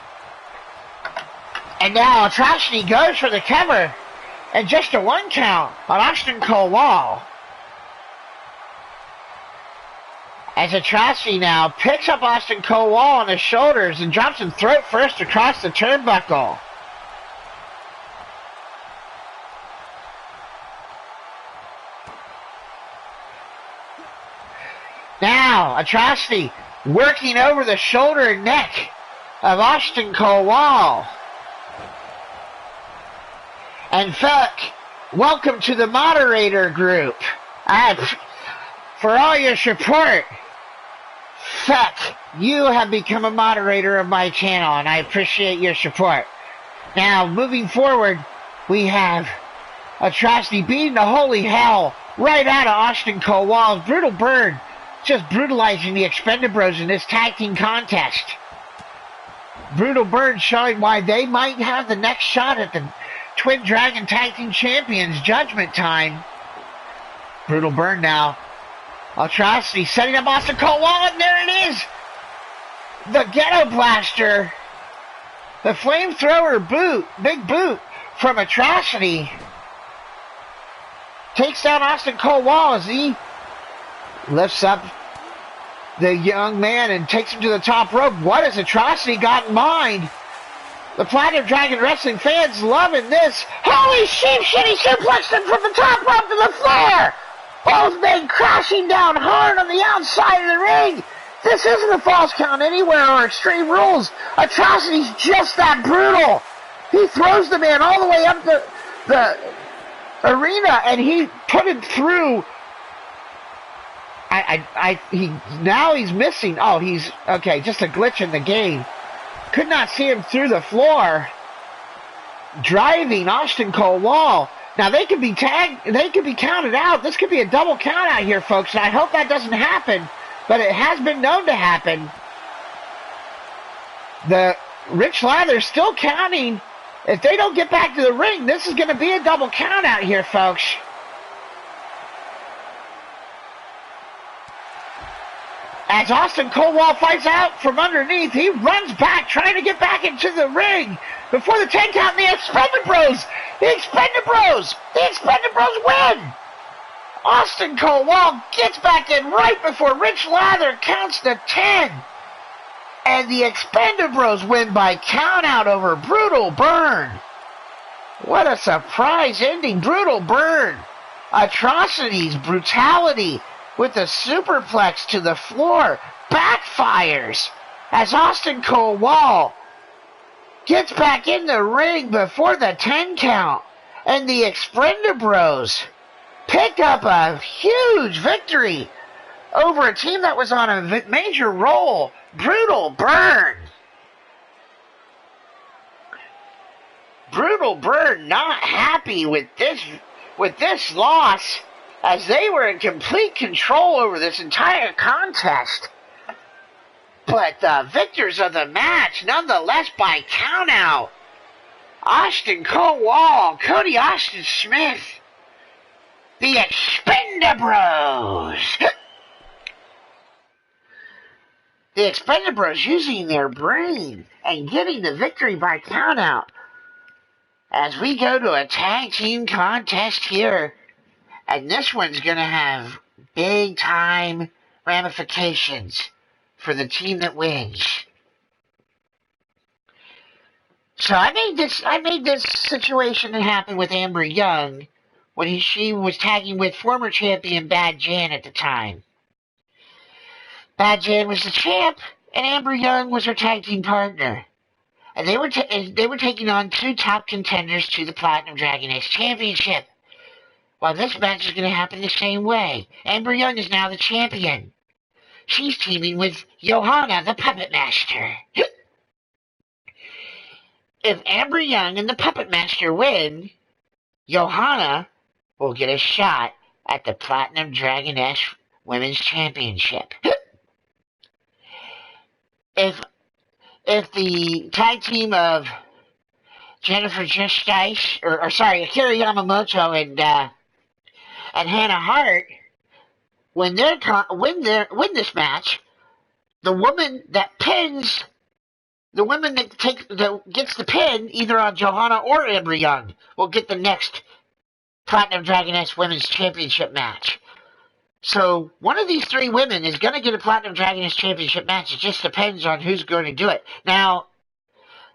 And now Atrocity goes for the cover. And just a 1 count on Austin Cole Wall. As Atrocity now picks up Austin Cole Wall on his shoulders and drops him throat first across the turnbuckle. Now, Atrocity working over the shoulder and neck of Austin Cole Wall. And Fuck, welcome to the moderator group. For all your support, Fuck, you have become a moderator of my channel, and I appreciate your support. Now, moving forward, we have Atrocity beating the holy hell right out of Austin Cole Wall. Brutal Bird just brutalizing the Expendables in this tag team contest. Brutal Bird showing why they might have the next shot at the Twin Dragon Tag Team Champions Judgment Time. Brutal Bird now. Atrocity setting up Austin Cole Wall, and there it is! The Ghetto Blaster. The flamethrower boot, big boot from Atrocity. Takes down Austin Cole Wall as he lifts up the young man and takes him to the top rope. What has Atrocity got in mind? The Platinum Dragon Wrestling fans loving this. Holy shit, he suplexed him from the top rope to the floor. Both men crashing down hard on the outside of the ring. This isn't a false count anywhere or Extreme Rules. Atrocity's just that brutal. He throws the man all the way up the arena and he put him through. Now he's missing. Oh, he's okay. Just a glitch in the game. Could not see him through the floor. Driving Austin Cole Wall. Now they could be tagged. They could be counted out. This could be a double count out here, folks. And I hope that doesn't happen. But it has been known to happen. The Rich Lather's still counting. If they don't get back to the ring, this is going to be a double count out here, folks. As Austin Cole Wall fights out from underneath, he runs back, trying to get back into the ring before the 10 count. The Expendables win. Austin Cole Wall gets back in right before Rich Lather counts to 10. And the Expendables win by count out over Brutal Burn. What a surprise ending. Brutal Burn. Atrocity's brutality with a superplex to the floor backfires as Austin Cole Wall gets back in the ring before the 10 count. And the Expendables pick up a huge victory over a team that was on a major roll. Brutal Burn. Brutal Burn not happy with this loss, as they were in complete control over this entire contest. But the victors of the match, nonetheless, by countout. Austin Cole Wall, Cody Austin Smith, the Expendables. The Expendables using their brain and getting the victory by countout. As we go to a tag team contest here. And this one's going to have big time ramifications for the team that wins. So I made this situation happen with Amber Young when she was tagging with former champion Bad Jan at the time. Bad Jan was the champ, and Amber Young was her tag team partner. And they were taking on two top contenders to the Platinum Dragoness Championship. Well, this match is going to happen the same way. Amber Young is now the champion. She's teaming with Johanna, the Puppet Master. If Amber Young and the Puppet Master win, Johanna will get a shot at the Platinum Dragoness Women's Championship. If the tag team of Jennifer Justice, Akira Yamamoto and Hannah Hart win this match, the woman that gets the pin either on Johanna or Amber Young will get the next Platinum Dragoness Women's Championship match. So one of these three women is going to get a Platinum Dragoness Championship match. It just depends on who's going to do it. Now,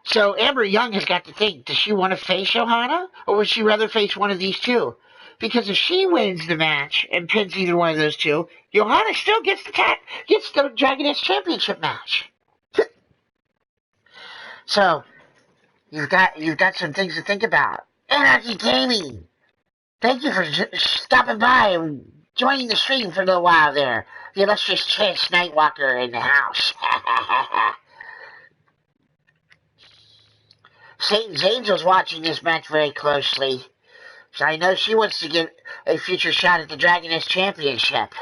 so Amber Young has got to think, does she want to face Johanna, or would she rather face one of these two? Because if she wins the match and pins either one of those two, Johanna still gets the Dragoness Championship match. So you've got some things to think about. Anarchy Gaming, thank you for stopping by and joining the stream for a little while there. The illustrious Chance Nightwalker in the house. Satan's Angel's watching this match very closely. So I know she wants to get a future shot at the Dragoness Championship.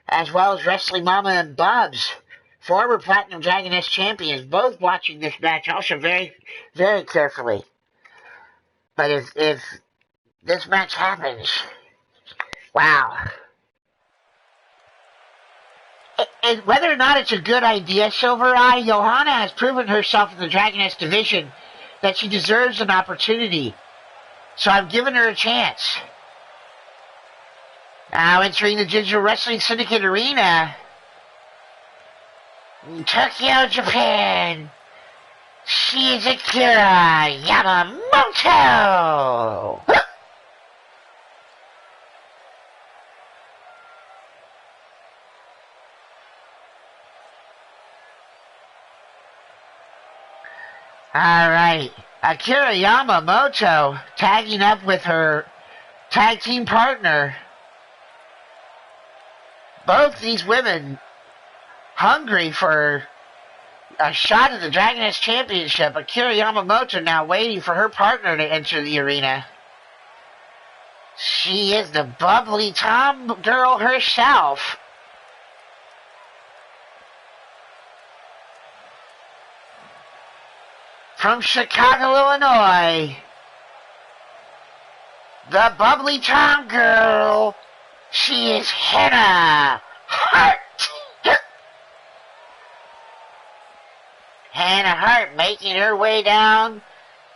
As well as Wrestling Mama and Bubs, former Platinum Dragoness champions, both watching this match also very, very carefully. But if this match happens, wow. And whether or not it's a good idea, Silver Eye, Johanna has proven herself in the Dragoness division that she deserves an opportunity. So I've given her a chance. Now entering the Digital Wrestling Syndicate Arena, Tokyo, Japan, she is Akira Yamamoto. Alright, Akira Yamamoto tagging up with her tag team partner. Both these women hungry for a shot at the Dragoness Championship. Akira Yamamoto now waiting for her partner to enter the arena. She is the bubbly Tom girl herself. From Chicago, Illinois, the bubbly Tom girl, she is Hannah Hart. Hannah Hart making her way down,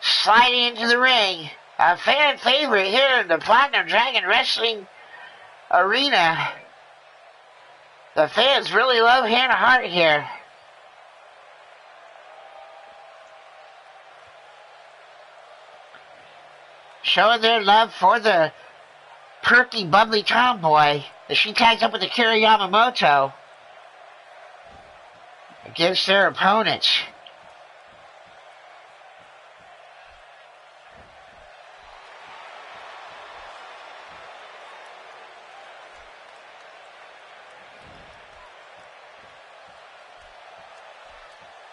sliding into the ring. A fan favorite here in the Platinum Dragon Wrestling Arena. The fans really love Hannah Hart here. Showing their love for the perky, bubbly tomboy as she tags up with Akira Yamamoto against their opponents.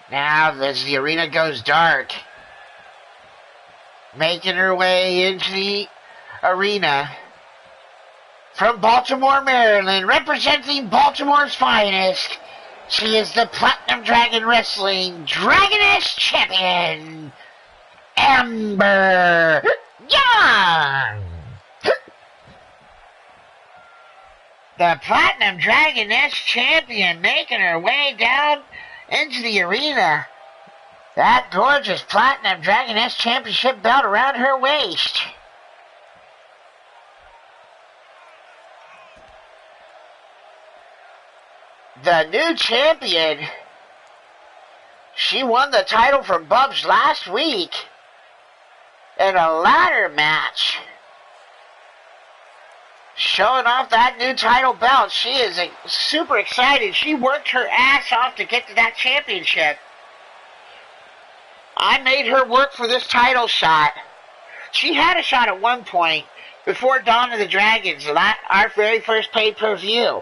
Now, as the arena goes dark, making her way into the arena from Baltimore, Maryland, representing Baltimore's finest, she is the Platinum Dragon Wrestling Dragoness Champion, Amber Young. The The Platinum Dragoness champion making her way down into the arena. That gorgeous Platinum Dragoness championship belt around her waist. The new champion, she won the title from Bubs last week in a ladder match. Showing off that new title belt. She is super excited. She worked her ass off to get to that championship. I made her work for this title shot. She had a shot at one point before Dawn of the Dragons, our very first pay-per-view.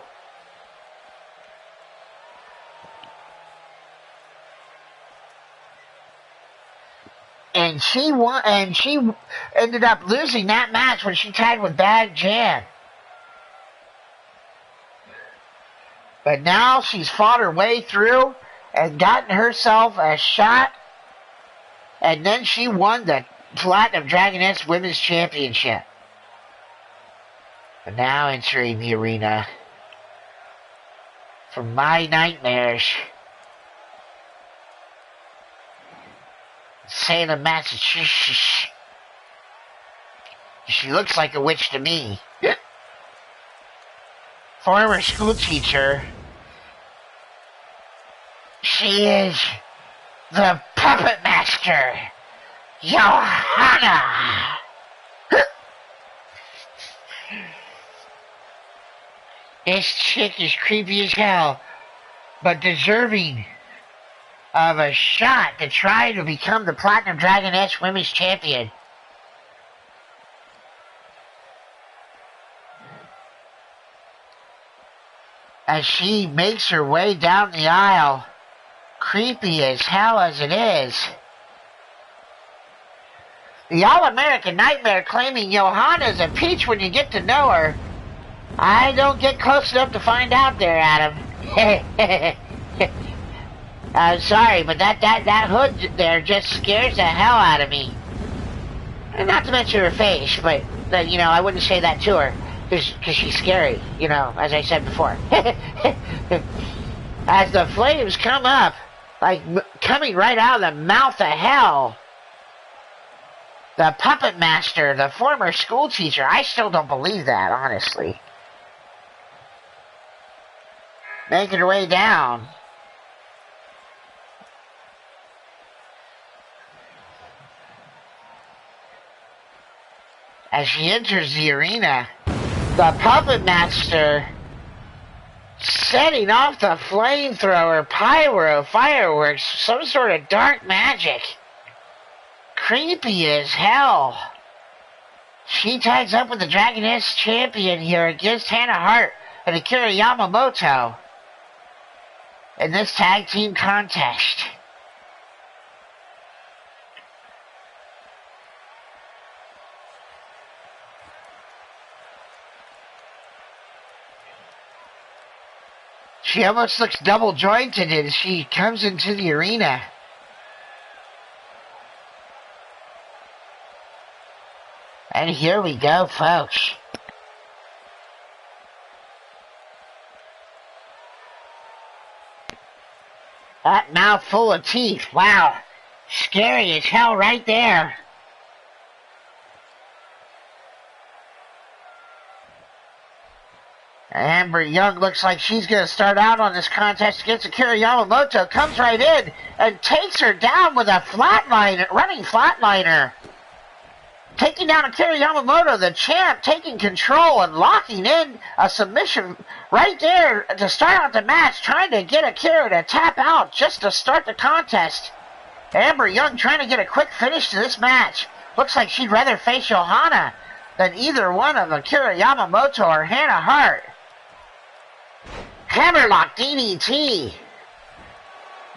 And she won, and she ended up losing that match when she tied with Bad Jan. But now she's fought her way through and gotten herself a shot. And then she won the Platinum Dragoness Women's Championship. But now entering the arena from my nightmares, Salem, Massachusetts. She looks like a witch to me. Former school teacher. She is the puppet master, Johanna. This chick is creepy as hell, but deserving of a shot to try to become the Platinum Dragoness Women's Champion. As she makes her way down the aisle, creepy as hell as it is. The All-American Nightmare claiming Johanna's a peach when you get to know her. I don't get close enough to find out there, Adam. I'm sorry, but that hood there just scares the hell out of me. And not to mention her face, but, you know, I wouldn't say that to her. Because she's scary, you know, as I said before. As the flames come up, like coming right out of the mouth of hell, the puppet master, the former school teacher, I still don't believe that, honestly. Making her way down. As she enters the arena, the puppet master setting off the flamethrower, pyro, fireworks, some sort of dark magic. Creepy as hell. She tags up with the Dragoness champion here against Hannah Hart and Akira Yamamoto in this tag team contest. She almost looks double jointed as she comes into the arena. And here we go, folks. That mouth full of teeth. Wow. Scary as hell right there. Amber Young looks like she's going to start out on this contest against Akira Yamamoto. Comes right in and takes her down with a flatliner, running flatliner. Taking down Akira Yamamoto, the champ, taking control and locking in a submission right there to start out the match, trying to get Akira to tap out just to start the contest. Amber Young trying to get a quick finish to this match. Looks like she'd rather face Johanna than either one of Akira Yamamoto or Hannah Hart. Hammerlock DDT.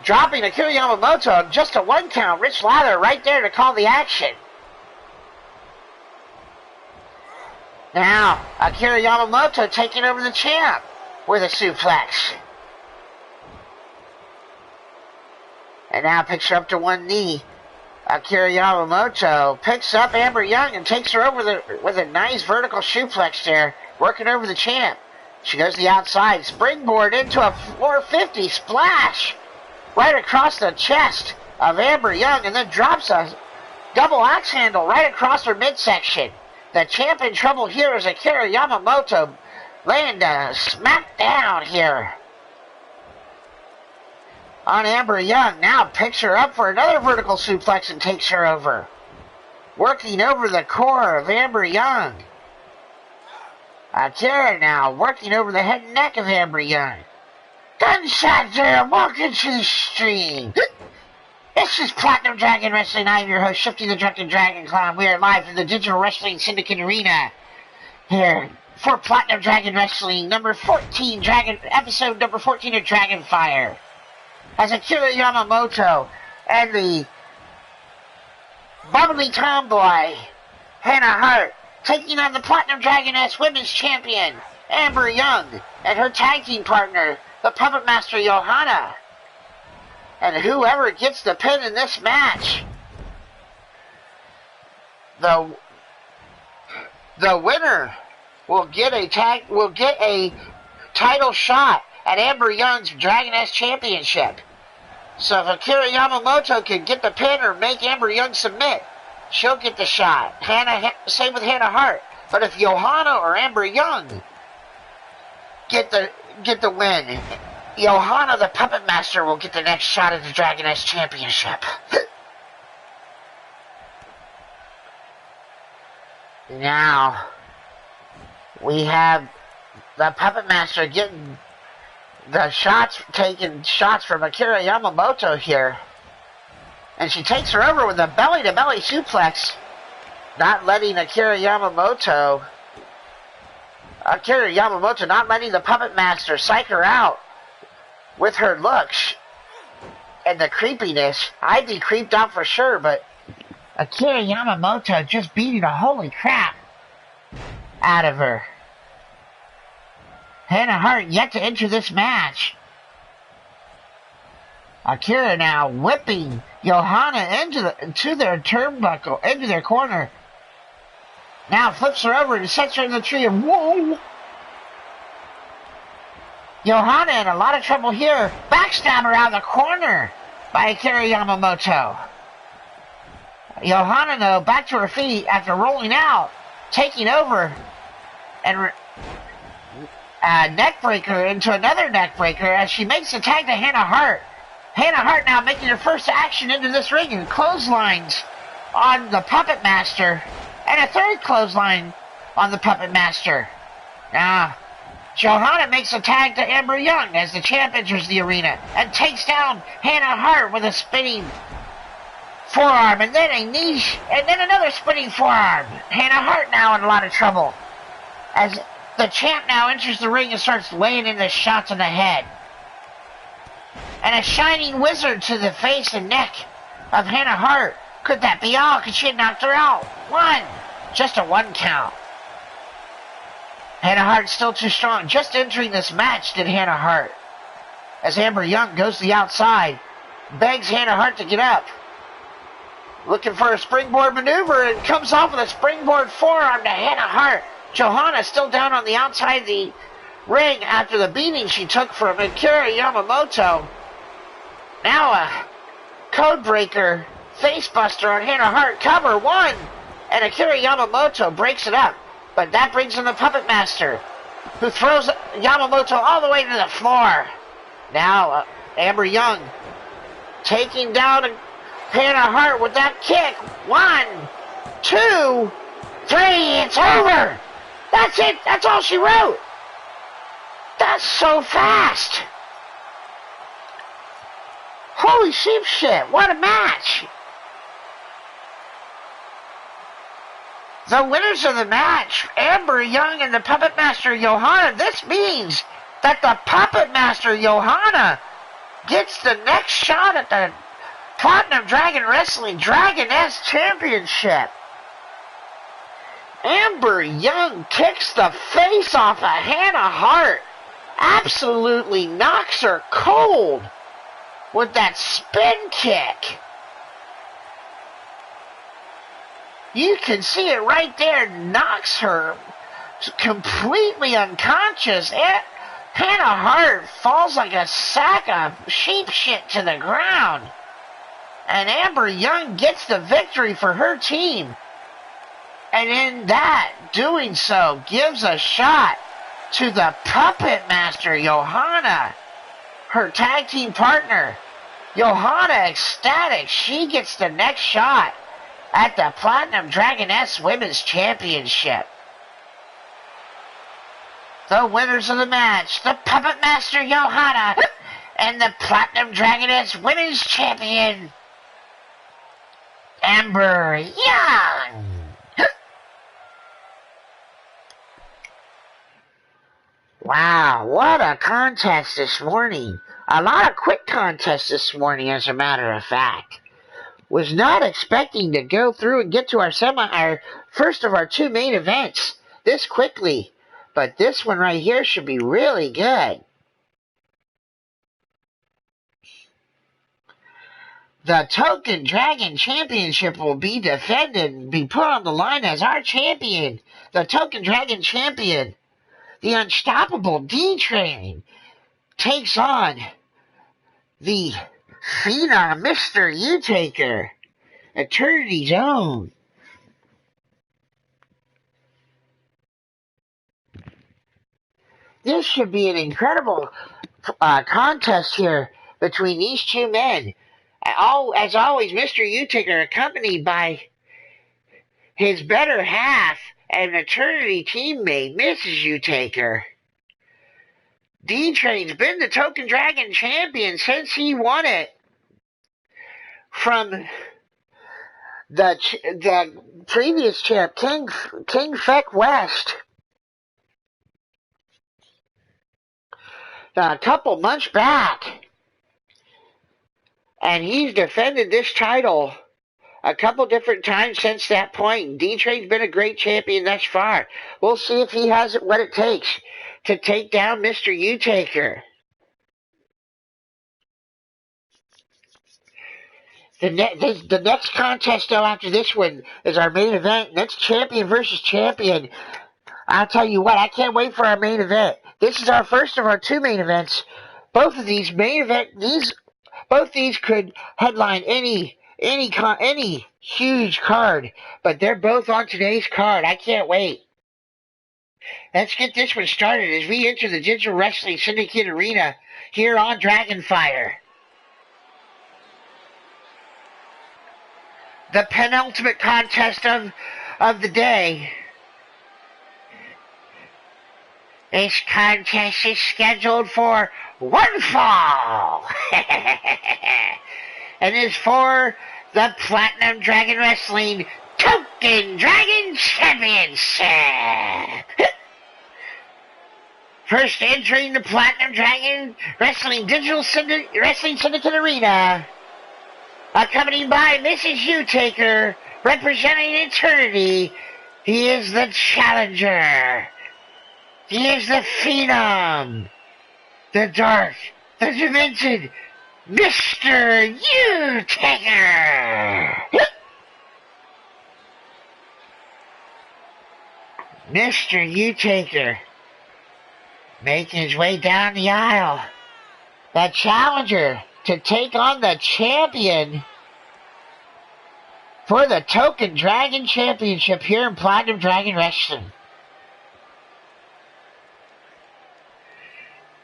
Dropping Akira Yamamoto, just a one count. Rich Lather right there to call the action. Now, Akira Yamamoto taking over the champ with a suplex. And now picks her up to one knee. Akira Yamamoto picks up Amber Young and takes her over with a nice vertical suplex there, working over the champ. She goes to the outside, springboard into a 450 splash right across the chest of Amber Young, and then drops a double axe handle right across her midsection. The champ in trouble here is Akira Yamamoto, laying the smack down here on Amber Young. Now picks her up for another vertical suplex and takes her over. Working over the core of Amber Young. Akira now working over the head and neck of Amber Young. Gunshot there, welcome to the stream. This is Platinum Dragon Wrestling. I'm your host, Shifty the Drunken Dragon Clown. We are live from the Digital Wrestling Syndicate Arena here for Platinum Dragon Wrestling, episode number 14 of Dragonfire. As Akira Yamamoto and the bubbly tomboy Hannah Hart taking on the Platinum Dragoness Women's Champion Amber Young and her tag team partner, the Puppet Master Johanna. And whoever gets the pin in this match, the winner will get a title shot at Amber Young's Dragoness Championship. So if Akira Yamamoto can get the pin or make Amber Young submit, she'll get the shot. Same with Hannah Hart. But if Johanna or Amber Young get the win, Johanna, the Puppet Master, will get the next shot at the Dragoness Championship. Now, we have the Puppet Master getting taking shots from Akira Yamamoto here. And she takes her over with a belly-to-belly suplex, not letting Akira Yamamoto not letting the Puppet Master psych her out with her looks and the creepiness. I'd be creeped out for sure, but Akira Yamamoto just beating the holy crap out of her. Hannah Hart yet to enter this match. Akira now whipping Johanna into their turnbuckle, into their corner. Now flips her over and sets her in the tree and whoa! Johanna in a lot of trouble here. Backstab around the corner by Akira Yamamoto. Johanna, though, back to her feet after rolling out, taking over, and neckbreaker into another neckbreaker as she makes the tag to Hannah Hart. Hannah Hart now making her first action into this ring and clotheslines on the Puppet Master, and a third clothesline on the Puppet Master. Now, Johanna makes a tag to Amber Young as the champ enters the arena and takes down Hannah Hart with a spinning forearm, and then a knee, and then another spinning forearm. Hannah Hart now in a lot of trouble as the champ now enters the ring and starts laying in the shots on the head. And a shining wizard to the face and neck of Hannah Hart. Could that be all? Could she have knocked her out? One. Just a one count. Hannah Hart still too strong. Just entering this match did Hannah Hart. As Amber Young goes to the outside, begs Hannah Hart to get up. Looking for a springboard maneuver and comes off with a springboard forearm to Hannah Hart. Johanna still down on the outside of the ring after the beating she took from Akira Yamamoto. Now a codebreaker facebuster on Hannah Hart. Cover one, and Akira Yamamoto breaks it up. But that brings in the Puppet Master, who throws Yamamoto all the way to the floor. Now Amber Young taking down Hannah Hart with that kick. 1, 2, 3, it's over. That's it. That's all she wrote. That's so fast. Holy sheep shit. What a match. The winners of the match, Amber Young and the Puppet Master Johanna. This means that the Puppet Master Johanna gets the next shot at the Platinum Dragon Wrestling Dragoness Championship. Amber Young kicks the face off of Hannah Hart. Absolutely knocks her cold with that spin kick. You can see it right there. Knocks her completely unconscious. Hannah Hart falls like a sack of sheep shit to the ground. And Amber Young gets the victory for her team. And in that, doing so, gives a shot to the Puppet Master, Johanna, her tag team partner. Johanna ecstatic. She gets the next shot at the Platinum Dragoness Women's Championship. The winners of the match, the Puppet Master Johanna and the Platinum Dragoness Women's Champion, Amber Young. Wow, what a contest this morning. A lot of quick contests this morning, as a matter of fact. Was not expecting to go through and get to our first of our two main events this quickly. But this one right here should be really good. The Token Dragon Championship will be defended and be put on the line as our champion. The Token Dragon Champion, the unstoppable D-Train, takes on the Phenom Mr. U-Taker, Eternity's own. This should be an incredible contest here between these two men. As always, Mr. U-Taker accompanied by his better half and Eternity teammate, Mrs. U-Taker. D-Train's been the Token Dragon champion since he won it from the previous champ, King Feck West. A couple months back. And he's defended this title a couple different times since that point. D-Train's been a great champion thus far. We'll see if he has what it takes to take down Mr. U-Taker. The next contest, though, after this one is our main event. Next champion versus champion. I'll tell you what, I can't wait for our main event. This is our first of our two main events. Both of these both these could headline any huge card, but they're both on today's card. I can't wait. Let's get this one started as we enter the Digital Wrestling Syndicate Arena here on Dragonfire. The penultimate contest of the day. This contest is scheduled for one fall. And is for the Platinum Dragon Wrestling Token Dragon Championship. First entering the Platinum Dragon Wrestling Wrestling Syndicate Arena, accompanied by Mrs. U-Taker, representing Eternity. He is the challenger. He is the Phenom, the Dark, the Demented, Mr. U-Taker. Mr. U-Taker making his way down the aisle. The challenger to take on the champion for the Token Dragon Championship here in Platinum Dragon Wrestling.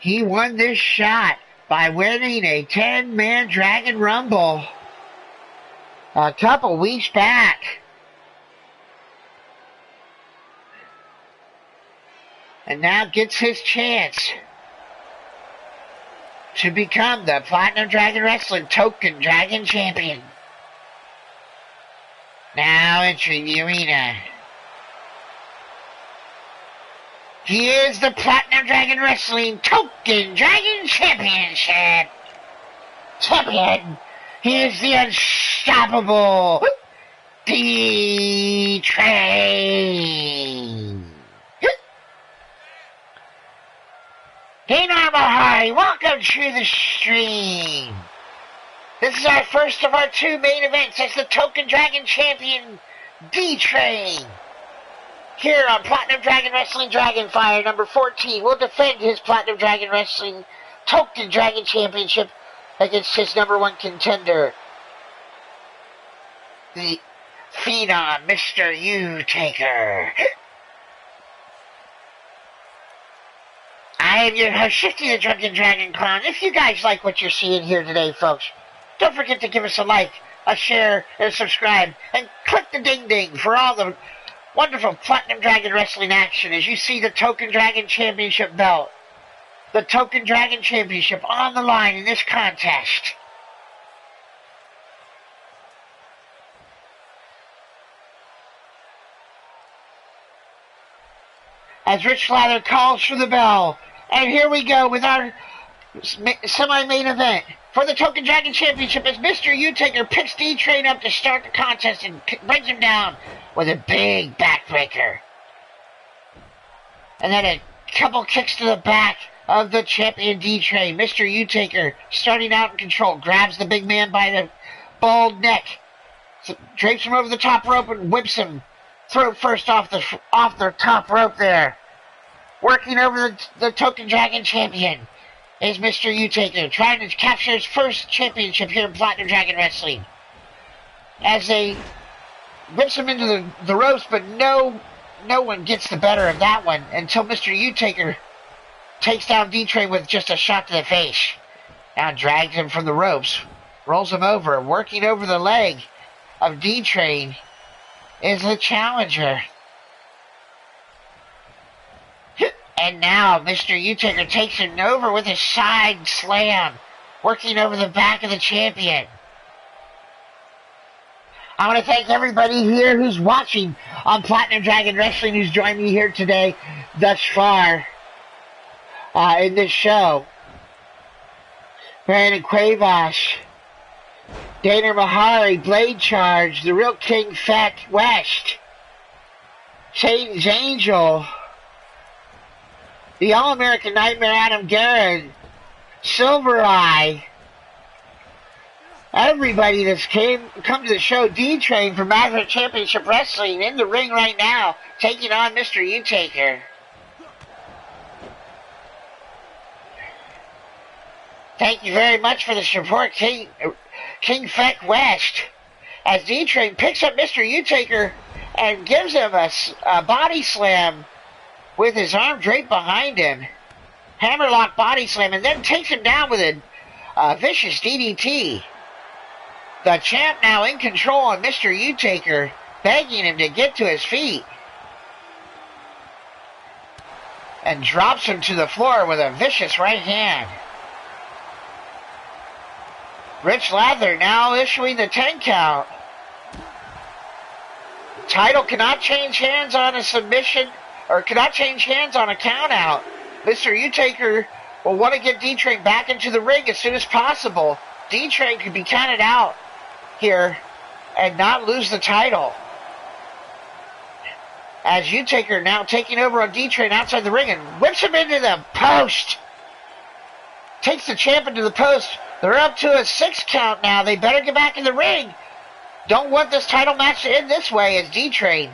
He won this shot by winning a 10-man Dragon Rumble a couple weeks back. And now gets his chance to become the Platinum Dragon Wrestling Token Dragon Champion. Now entering the arena. He is the Platinum Dragon Wrestling Token Dragon Championship champion. He is the unstoppable D-Train. Dana Mahari, welcome to the stream. This is our first of our two main events as the Token Dragon Champion, D-Train. here on Platinum Dragon Wrestling Dragonfire number 14 will defend his Platinum Dragon Wrestling Token Dragon Championship against his number one contender, the Phenom, Mr. U-Taker. I am your host, Shifty the Drunken Dragon Clown. If you guys like what you're seeing here today, folks, don't forget to give us a like, a share, and a subscribe, and click the ding-ding for all the wonderful Platinum Dragon Wrestling action as you see the Token Dragon Championship belt. The Token Dragon Championship on the line in this contest. As Rich Lather calls for the bell. And here we go with our semi-main event. For the Token Dragon Championship as Mr. U-Taker picks D-Train up to start the contest and brings him down with a big backbreaker. And then a couple kicks to the back of the champion D-Train. Mr. U-Taker, starting out in control, grabs the big man by the bald neck, drapes him over the top rope and whips him throat first off the top rope there. Working over the Token Dragon Champion is Mr. U-Taker, trying to capture his first championship here in Platinum Dragon Wrestling. As they whips him into the ropes, but no one gets the better of that one until Mr. U-Taker takes down D-Train with just a shot to the face. Now drags him from the ropes, rolls him over, working over the leg of D-Train is the challenger. And now Mr. U-Taker takes him over with a side slam, working over the back of the champion. I want to thank everybody here who's watching on Platinum Dragon Wrestling who's joined me here today thus far in this show. Brandon Cuevas, Dana Mahari, Blade Charge, The Real King Fat West, Satan's Angel, the All-American Nightmare Adam Guerin, Silver Eye, everybody that's come to the show, D-Train from Maverick Championship Wrestling in the ring right now, taking on Mr. U-Taker. Thank you very much for the support, King Feck West, as D-Train picks up Mr. U-Taker and gives him a body slam with his arm draped behind him. Hammerlock body slam, and then takes him down with a vicious DDT. The champ now in control on Mr. U-Taker, begging him to get to his feet. And drops him to the floor with a vicious right hand. Rich Lather now issuing the 10 count. Title cannot change hands on a submission, or cannot change hands on a count out. Mr. U-Taker will want to get D-Train back into the ring as soon as possible. D-Train could be counted out here and not lose the title. As U-Taker now taking over on D-Train outside the ring and whips him into the post. Takes the champ into the post. They're up to a 6 count now. They better get back in the ring. Don't want this title match to end this way as D-Train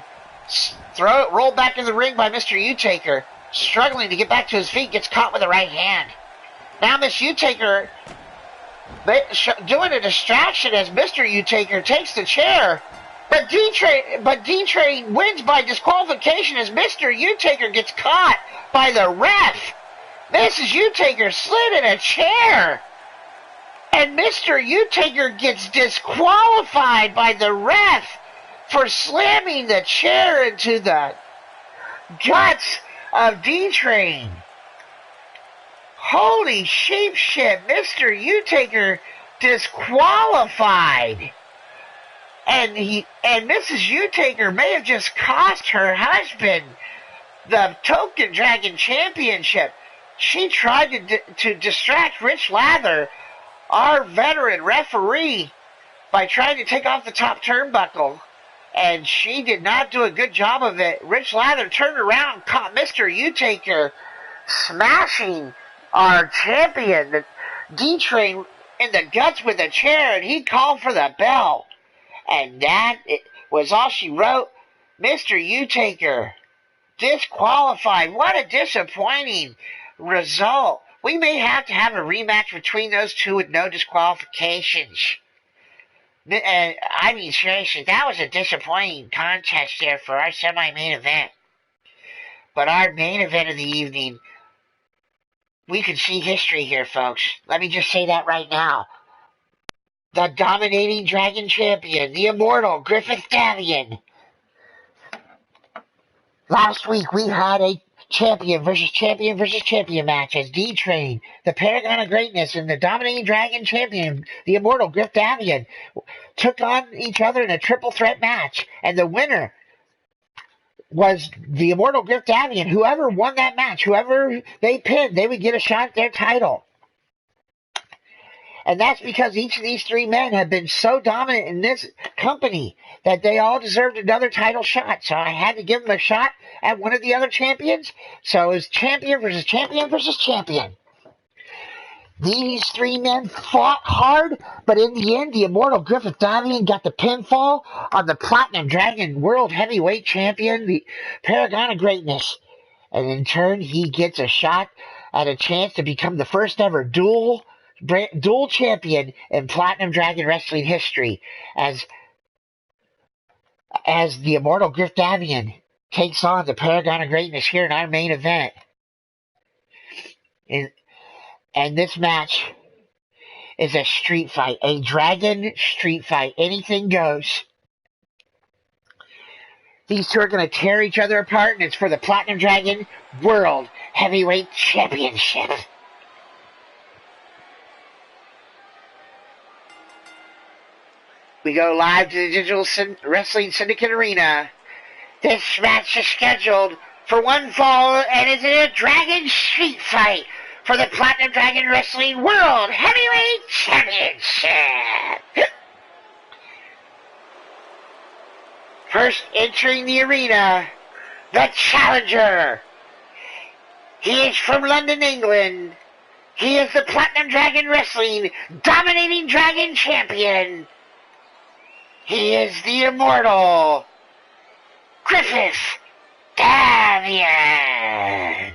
rolled back in the ring by Mr. U-Taker. Struggling to get back to his feet, gets caught with the right hand. Now Miss U-Taker doing a distraction as Mr. U-Taker takes the chair. But D-Train wins by disqualification as Mr. U-Taker gets caught by the ref. Mrs. U-Taker slid in a chair. And Mr. U-Taker gets disqualified by the ref for slamming the chair into the guts of D-Train. Holy sheep shit, Mr. U-Taker disqualified. And Mrs. U-Taker may have just cost her husband the Token Dragon Championship. She tried to distract Rich Lather, our veteran referee, by trying to take off the top turnbuckle, and she did not do a good job of it. Rich Lather turned around, caught Mr. U-Taker smashing our champion, D-Train, in the guts with a chair, and he called for the bell. And that was all she wrote. Mr. U-Taker disqualified. What a disappointing result. We may have to have a rematch between those two with no disqualifications. I mean, seriously, that was a disappointing contest there for our semi-main event. But our main event of the evening, we could see history here, folks. Let me just say that right now. The dominating Dragon Champion, the immortal Griffith Davian. Last week we had a champion versus champion match as D-Train, the Paragon of Greatness, and the dominating Dragon Champion, the immortal Griff Davian, took on each other in a triple threat match. And the winner was the immortal Griff Davian. Whoever won that match, whoever they pinned, they would get a shot at their title. And that's because each of these three men have been so dominant in this company that they all deserved another title shot. So I had to give them a shot at one of the other champions. So it was champion versus champion versus champion. These three men fought hard, but in the end, the immortal Griffith Davian got the pinfall on the Platinum Dragon World Heavyweight Champion, the Paragon of Greatness. And in turn, he gets a shot at a chance to become the first ever dual champion in Platinum Dragon Wrestling history, as the immortal Griff Davian takes on the Paragon of Greatness here in our main event. And this match is a street fight, a dragon street fight. Anything goes. These two are going to tear each other apart, and it's for the Platinum Dragon World Heavyweight Championship. We go live to the Digital Wrestling Syndicate Arena. This match is scheduled for one fall, and it's a Dragon Street Fight for the Platinum Dragon Wrestling World Heavyweight Championship. First entering the arena, the challenger. He is from London, England. He is the Platinum Dragon Wrestling Dominating Dragon Champion. He is the immortal Griffith Davian.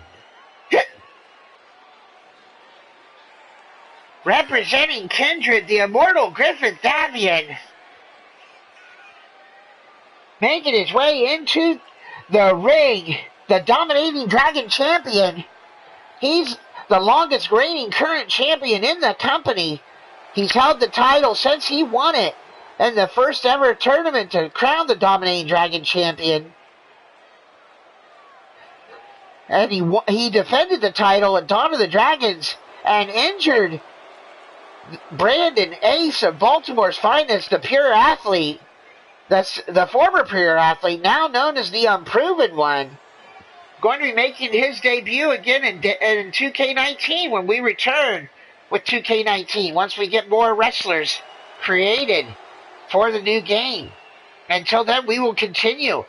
Representing Kindred, the immortal Griffith Davian, making his way into the ring, the dominating Dragon Champion. He's the longest reigning current champion in the company. He's held the title since he won it in the first ever tournament to crown the dominating Dragon Champion. And he defended the title at Dawn of the Dragons and injured Brandon Ace of Baltimore's Finest, the Pure Athlete. That's the former Pure Athlete, now known as the Unproven One, going to be making his debut again in 2K19 when we return with 2K19, once we get more wrestlers created for the new game. Until then, we will continue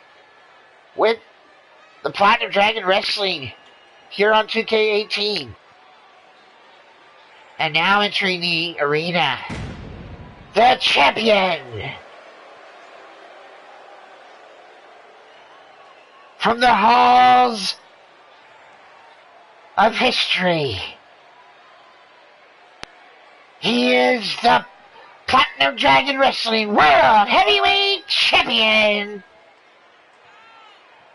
with the Platinum Dragon Wrestling here on 2K18. And now entering the arena, the champion from the halls of history. He is the Platinum Dragon Wrestling World Heavyweight Champion.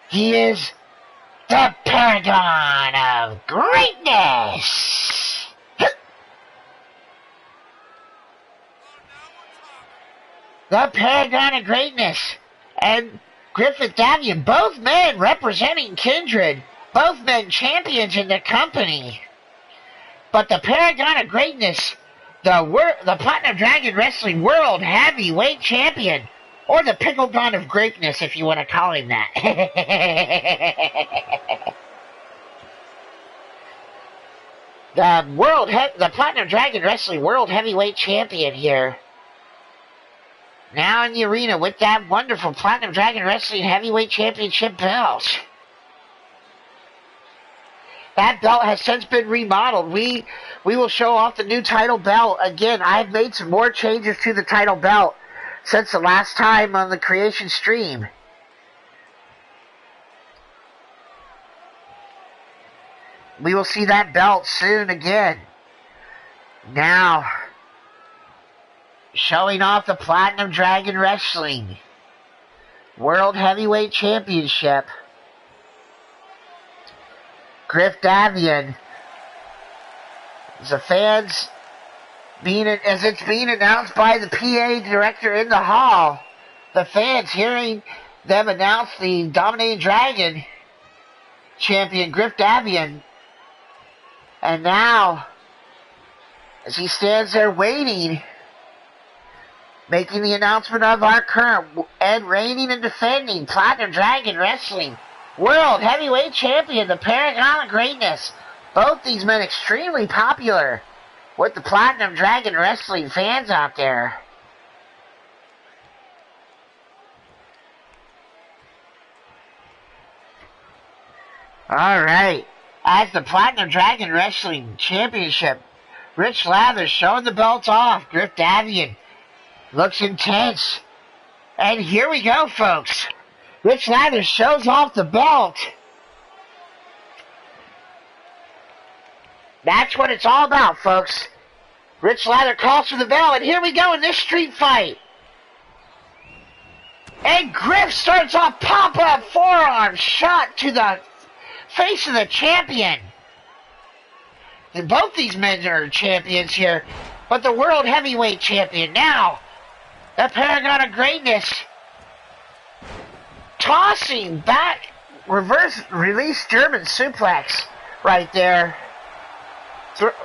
He is the Paragon of Greatness. The Paragon of Greatness and Griffith Davian, both men representing Kindred, both men champions in the company. But the Paragon of Greatness, the Platinum Dragon Wrestling World Heavyweight Champion, or the Picklegon of Greatness, if you want to call him that. The Platinum Dragon Wrestling World Heavyweight Champion here. Now in the arena with that wonderful Platinum Dragon Wrestling Heavyweight Championship belt. That belt has since been remodeled. We will show off the new title belt. Again, I've made some more changes to the title belt since the last time on the creation stream. we will see that belt soon again. Now, showing off the Platinum Dragon Wrestling World Heavyweight Championship. Griff Davian. The fans, as it's being announced by the PA director in the hall, the fans hearing them announce the Dominating Dragon champion, Griff Davian. And now, as he stands there waiting, making the announcement of our current and reigning and defending Platinum Dragon Wrestling World Heavyweight Champion, the Paragon of Greatness. Both these men extremely popular with the Platinum Dragon Wrestling fans out there. Alright, as the Platinum Dragon Wrestling Championship, Rich Lather showing the belts off. Griff Davian looks intense. And here we go, folks. Rich Lather shows off the belt. That's what it's all about, folks. Rich Lather calls for the bell, and here we go in this street fight. And Griff starts off pop-up forearm shot to the face of the champion. And both these men are champions here, but the World Heavyweight Champion now, the Paragon of Greatness, tossing back, reverse release German suplex right there.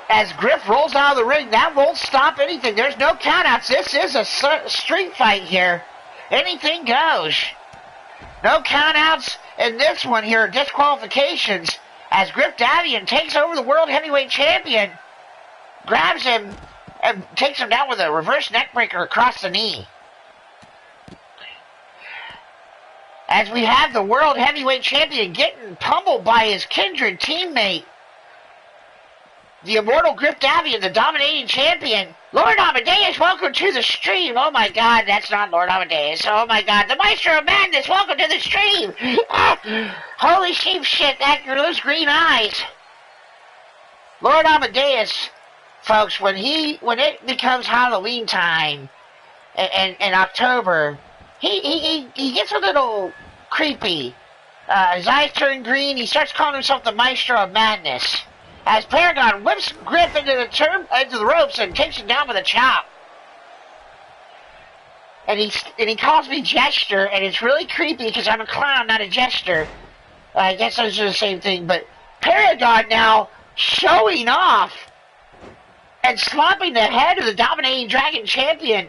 As Griff rolls out of the ring, that won't stop anything. There's no countouts. This is a street fight here. Anything goes. No countouts in this one here. Disqualifications. As Griff Davian takes over the World Heavyweight Champion, grabs him and takes him down with a reverse neckbreaker across the knee. As we have the World Heavyweight Champion getting pummeled by his kindred teammate, the immortal Griff Davian, the Dominating Champion. Lord Amadeus, welcome to the stream. Oh my God, that's not Lord Amadeus. Oh my God, the Maestro of Madness, welcome to the stream. Holy sheep shit, those green eyes. Lord Amadeus, folks, when it becomes Halloween time in October, he gets a little creepy. His eyes turn green. He starts calling himself the Maestro of Madness. As Paragon whips Griff into the ropes and takes him down with a chop. And he calls me Jester, and it's really creepy because I'm a clown, not a jester. I guess those are the same thing, but Paragon now showing off and slapping the head of the Dominating Dragon Champion,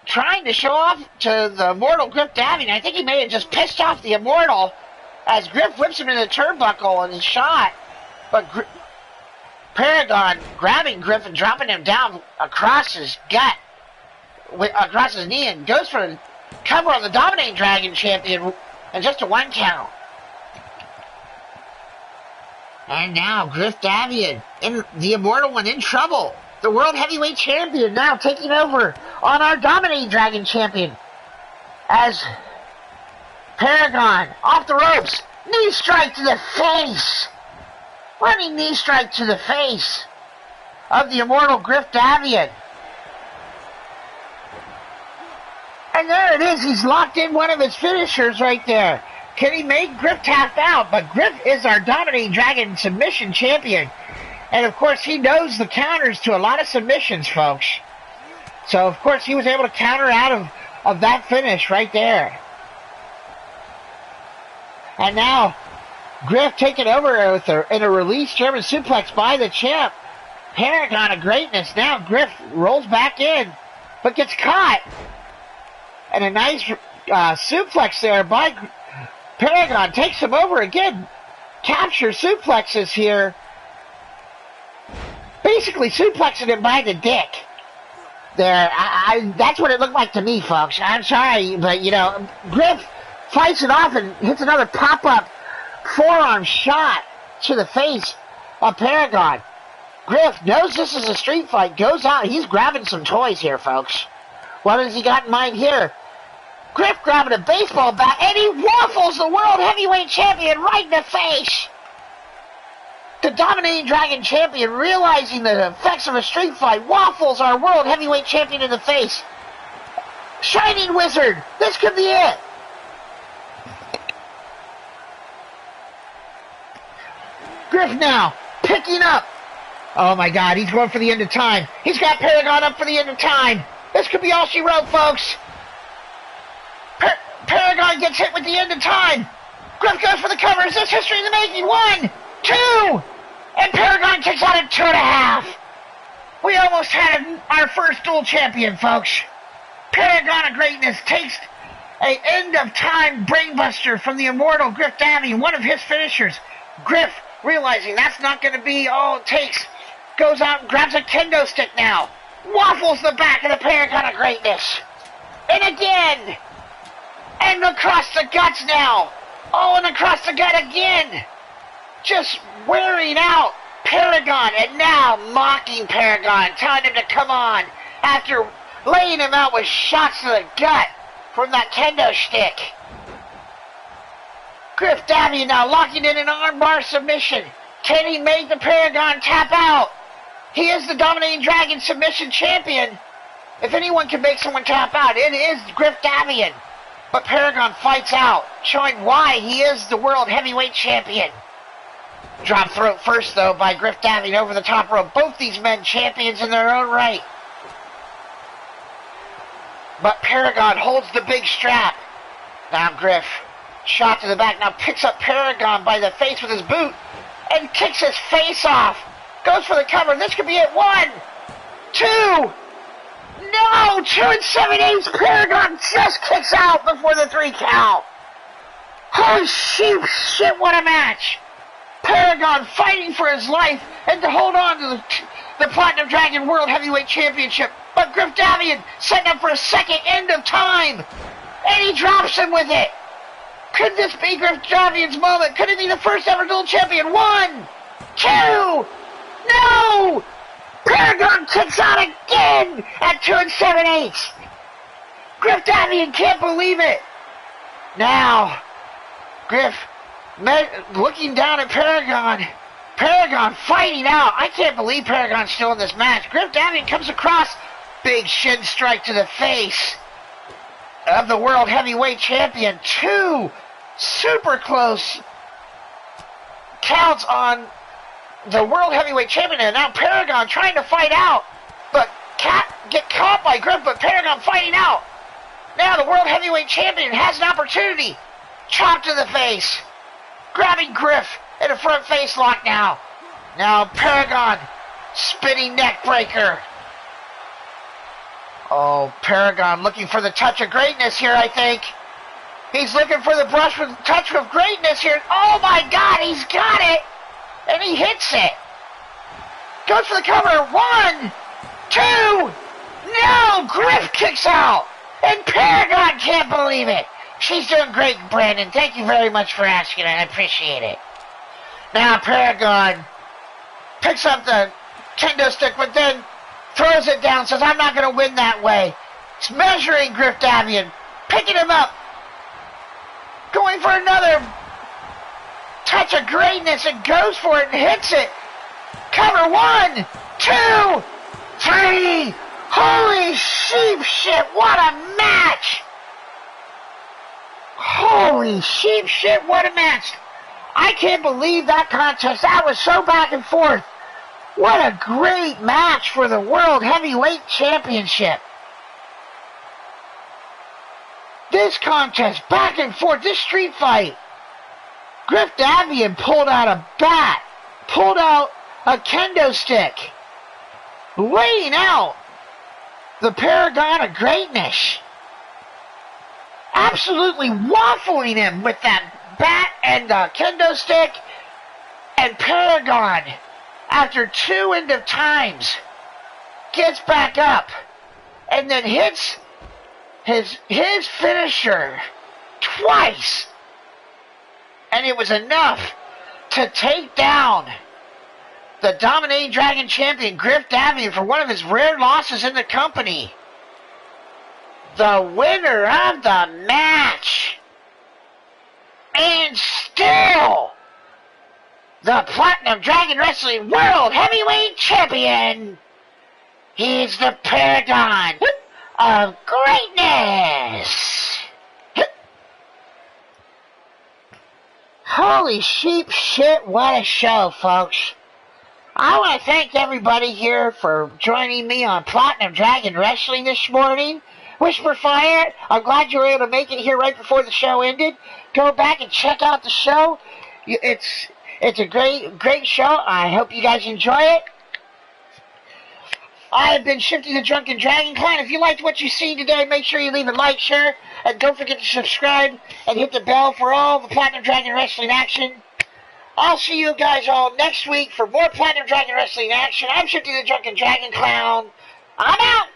trying to show off to the immortal Griff Davian. I think he may have just pissed off the immortal as Griff whips him into the turnbuckle and is shot. But Paragon grabbing Griff and dropping him down across his gut, across his knee, and goes for a cover on the Dominating Dragon Champion, and just a 1 count. And now Griff Davian, the immortal one, in trouble. The World Heavyweight Champion now taking over on our Dominating Dragon Champion. As Paragon off the ropes, knee strike to the face. Running knee strike to the face of the immortal Griff Davian. And there it is. He's locked in one of his finishers right there. Can he make Griff tap out? But Griff is our Dominating Dragon submission champion. And of course, he knows the counters to a lot of submissions, folks. So of course, he was able to counter out of that finish right there. And now Griff taking over in a release German suplex by the champ. Paragon of Greatness. Now Griff rolls back in, but gets caught. And a nice suplex there by Paragon. Takes him over again. Capture suplexes here. Basically suplexing him by the dick. There. That's what it looked like to me, folks. I'm sorry, but, Griff fights it off and hits another pop-up forearm shot to the face of Paragon. Griff knows this is a street fight, goes out. He's grabbing some toys here, folks. What has he got in mind here? Griff grabbing a baseball bat, and he waffles the World Heavyweight Champion right in the face. The Dominating Dragon Champion, realizing the effects of a street fight, waffles our World Heavyweight Champion in the face. Shining Wizard, this could be it. Griff now, picking up. Oh my God, he's going for the end of time. He's got Paragon up for the end of time. This could be all she wrote, folks. Paragon gets hit with the end of time. Griff goes for the cover. Is this history in the making? 1, 2, and Paragon kicks out at 2.5. We almost had our first dual champion, folks. Paragon of Greatness takes a end of time brainbuster from the immortal Griff Davian, one of his finishers. Griff, realizing that's not going to be all it takes, goes out and grabs a kendo stick now. Waffles the back of the Paragon of Greatness. And again. And across the guts now. Oh, and across the gut again. Just wearing out Paragon. And now mocking Paragon. Telling him to come on. After laying him out with shots to the gut from that kendo stick. Griff Davian now locking in an armbar submission. Can he make the Paragon tap out? He is the Dominating Dragon Submission Champion. If anyone can make someone tap out, it is Griff Davian. But Paragon fights out, showing why he is the World Heavyweight Champion. Drop throat first, though, by Griff Davian over the top rope. Both these men champions in their own right. But Paragon holds the big strap. Now Griff, shot to the back, now picks up Paragon by the face with his boot and kicks his face off. Goes for the cover. This could be it. 1, 2. No! 2 7/8. Paragon just kicks out before the 3 count. Holy shit, what a match. Paragon fighting for his life and to hold on to the Platinum Dragon World Heavyweight Championship. But Griff Davian setting up for a second end of time. And he drops him with it. Could this be Griff Davian's moment? Could it be the first ever dual champion? 1, 2. No! Paragon kicks out again at 2 7/8. Griff Davian can't believe it. Now, Griff looking down at Paragon. Paragon fighting out. I can't believe Paragon's still in this match. Griff Davian comes across. Big shin strike to the face of the World Heavyweight Champion. 2 super close counts on the World Heavyweight Champion, and now Paragon trying to fight out, but get caught by Griff, but Paragon fighting out. Now the World Heavyweight Champion has an opportunity. Chop to the face. Grabbing Griff in a front face lock now. Now Paragon, spinning neck breaker. Oh, Paragon looking for the touch of greatness here, I think. He's looking for the brush with touch of greatness here. Oh my God, he's got it. And he hits it. Goes for the cover. 1, 2. No! Griff kicks out. And Paragon can't believe it. She's doing great, Brandon. Thank you very much for asking. I appreciate it. Now Paragon picks up the kendo stick, but then throws it down. Says, I'm not going to win that way. It's measuring Griff Davian. Picking him up. Going for another touch of greatness and goes for it and hits it. Cover. 1, 2, 3. Holy sheep shit, what a match. Holy sheep shit, what a match. I can't believe that contest. That was so back and forth. What a great match for the World Heavyweight Championship. This contest, back and forth, this street fight. Griff Davian pulled out a bat, pulled out a kendo stick, laying out the Paragon of Greatness. Absolutely waffling him with that bat and the kendo stick. And Paragon, after 2 end of times, gets back up and then hits his finisher twice. And it was enough to take down the Dominating Dragon Champion, Griff Davian, for one of his rare losses in the company. The winner of the match. And still, the the Platinum Dragon Wrestling World Heavyweight Champion. He's the paragon of greatness. Holy sheep shit, what a show, folks. I want to thank everybody here for joining me on Platinum Dragon Wrestling this morning. Whisper Fire, I'm glad you were able to make it here right before the show ended. Go back and check out the show. It's a great show. I hope you guys enjoy it. I have been Shifty the Drunken Dragon Clown. If you liked what you see today, make sure you leave a like, share, and don't forget to subscribe and hit the bell for all the Platinum Dragon Wrestling action. I'll see you guys all next week for more Platinum Dragon Wrestling action. I'm Shifty the Drunken Dragon Clown. I'm out!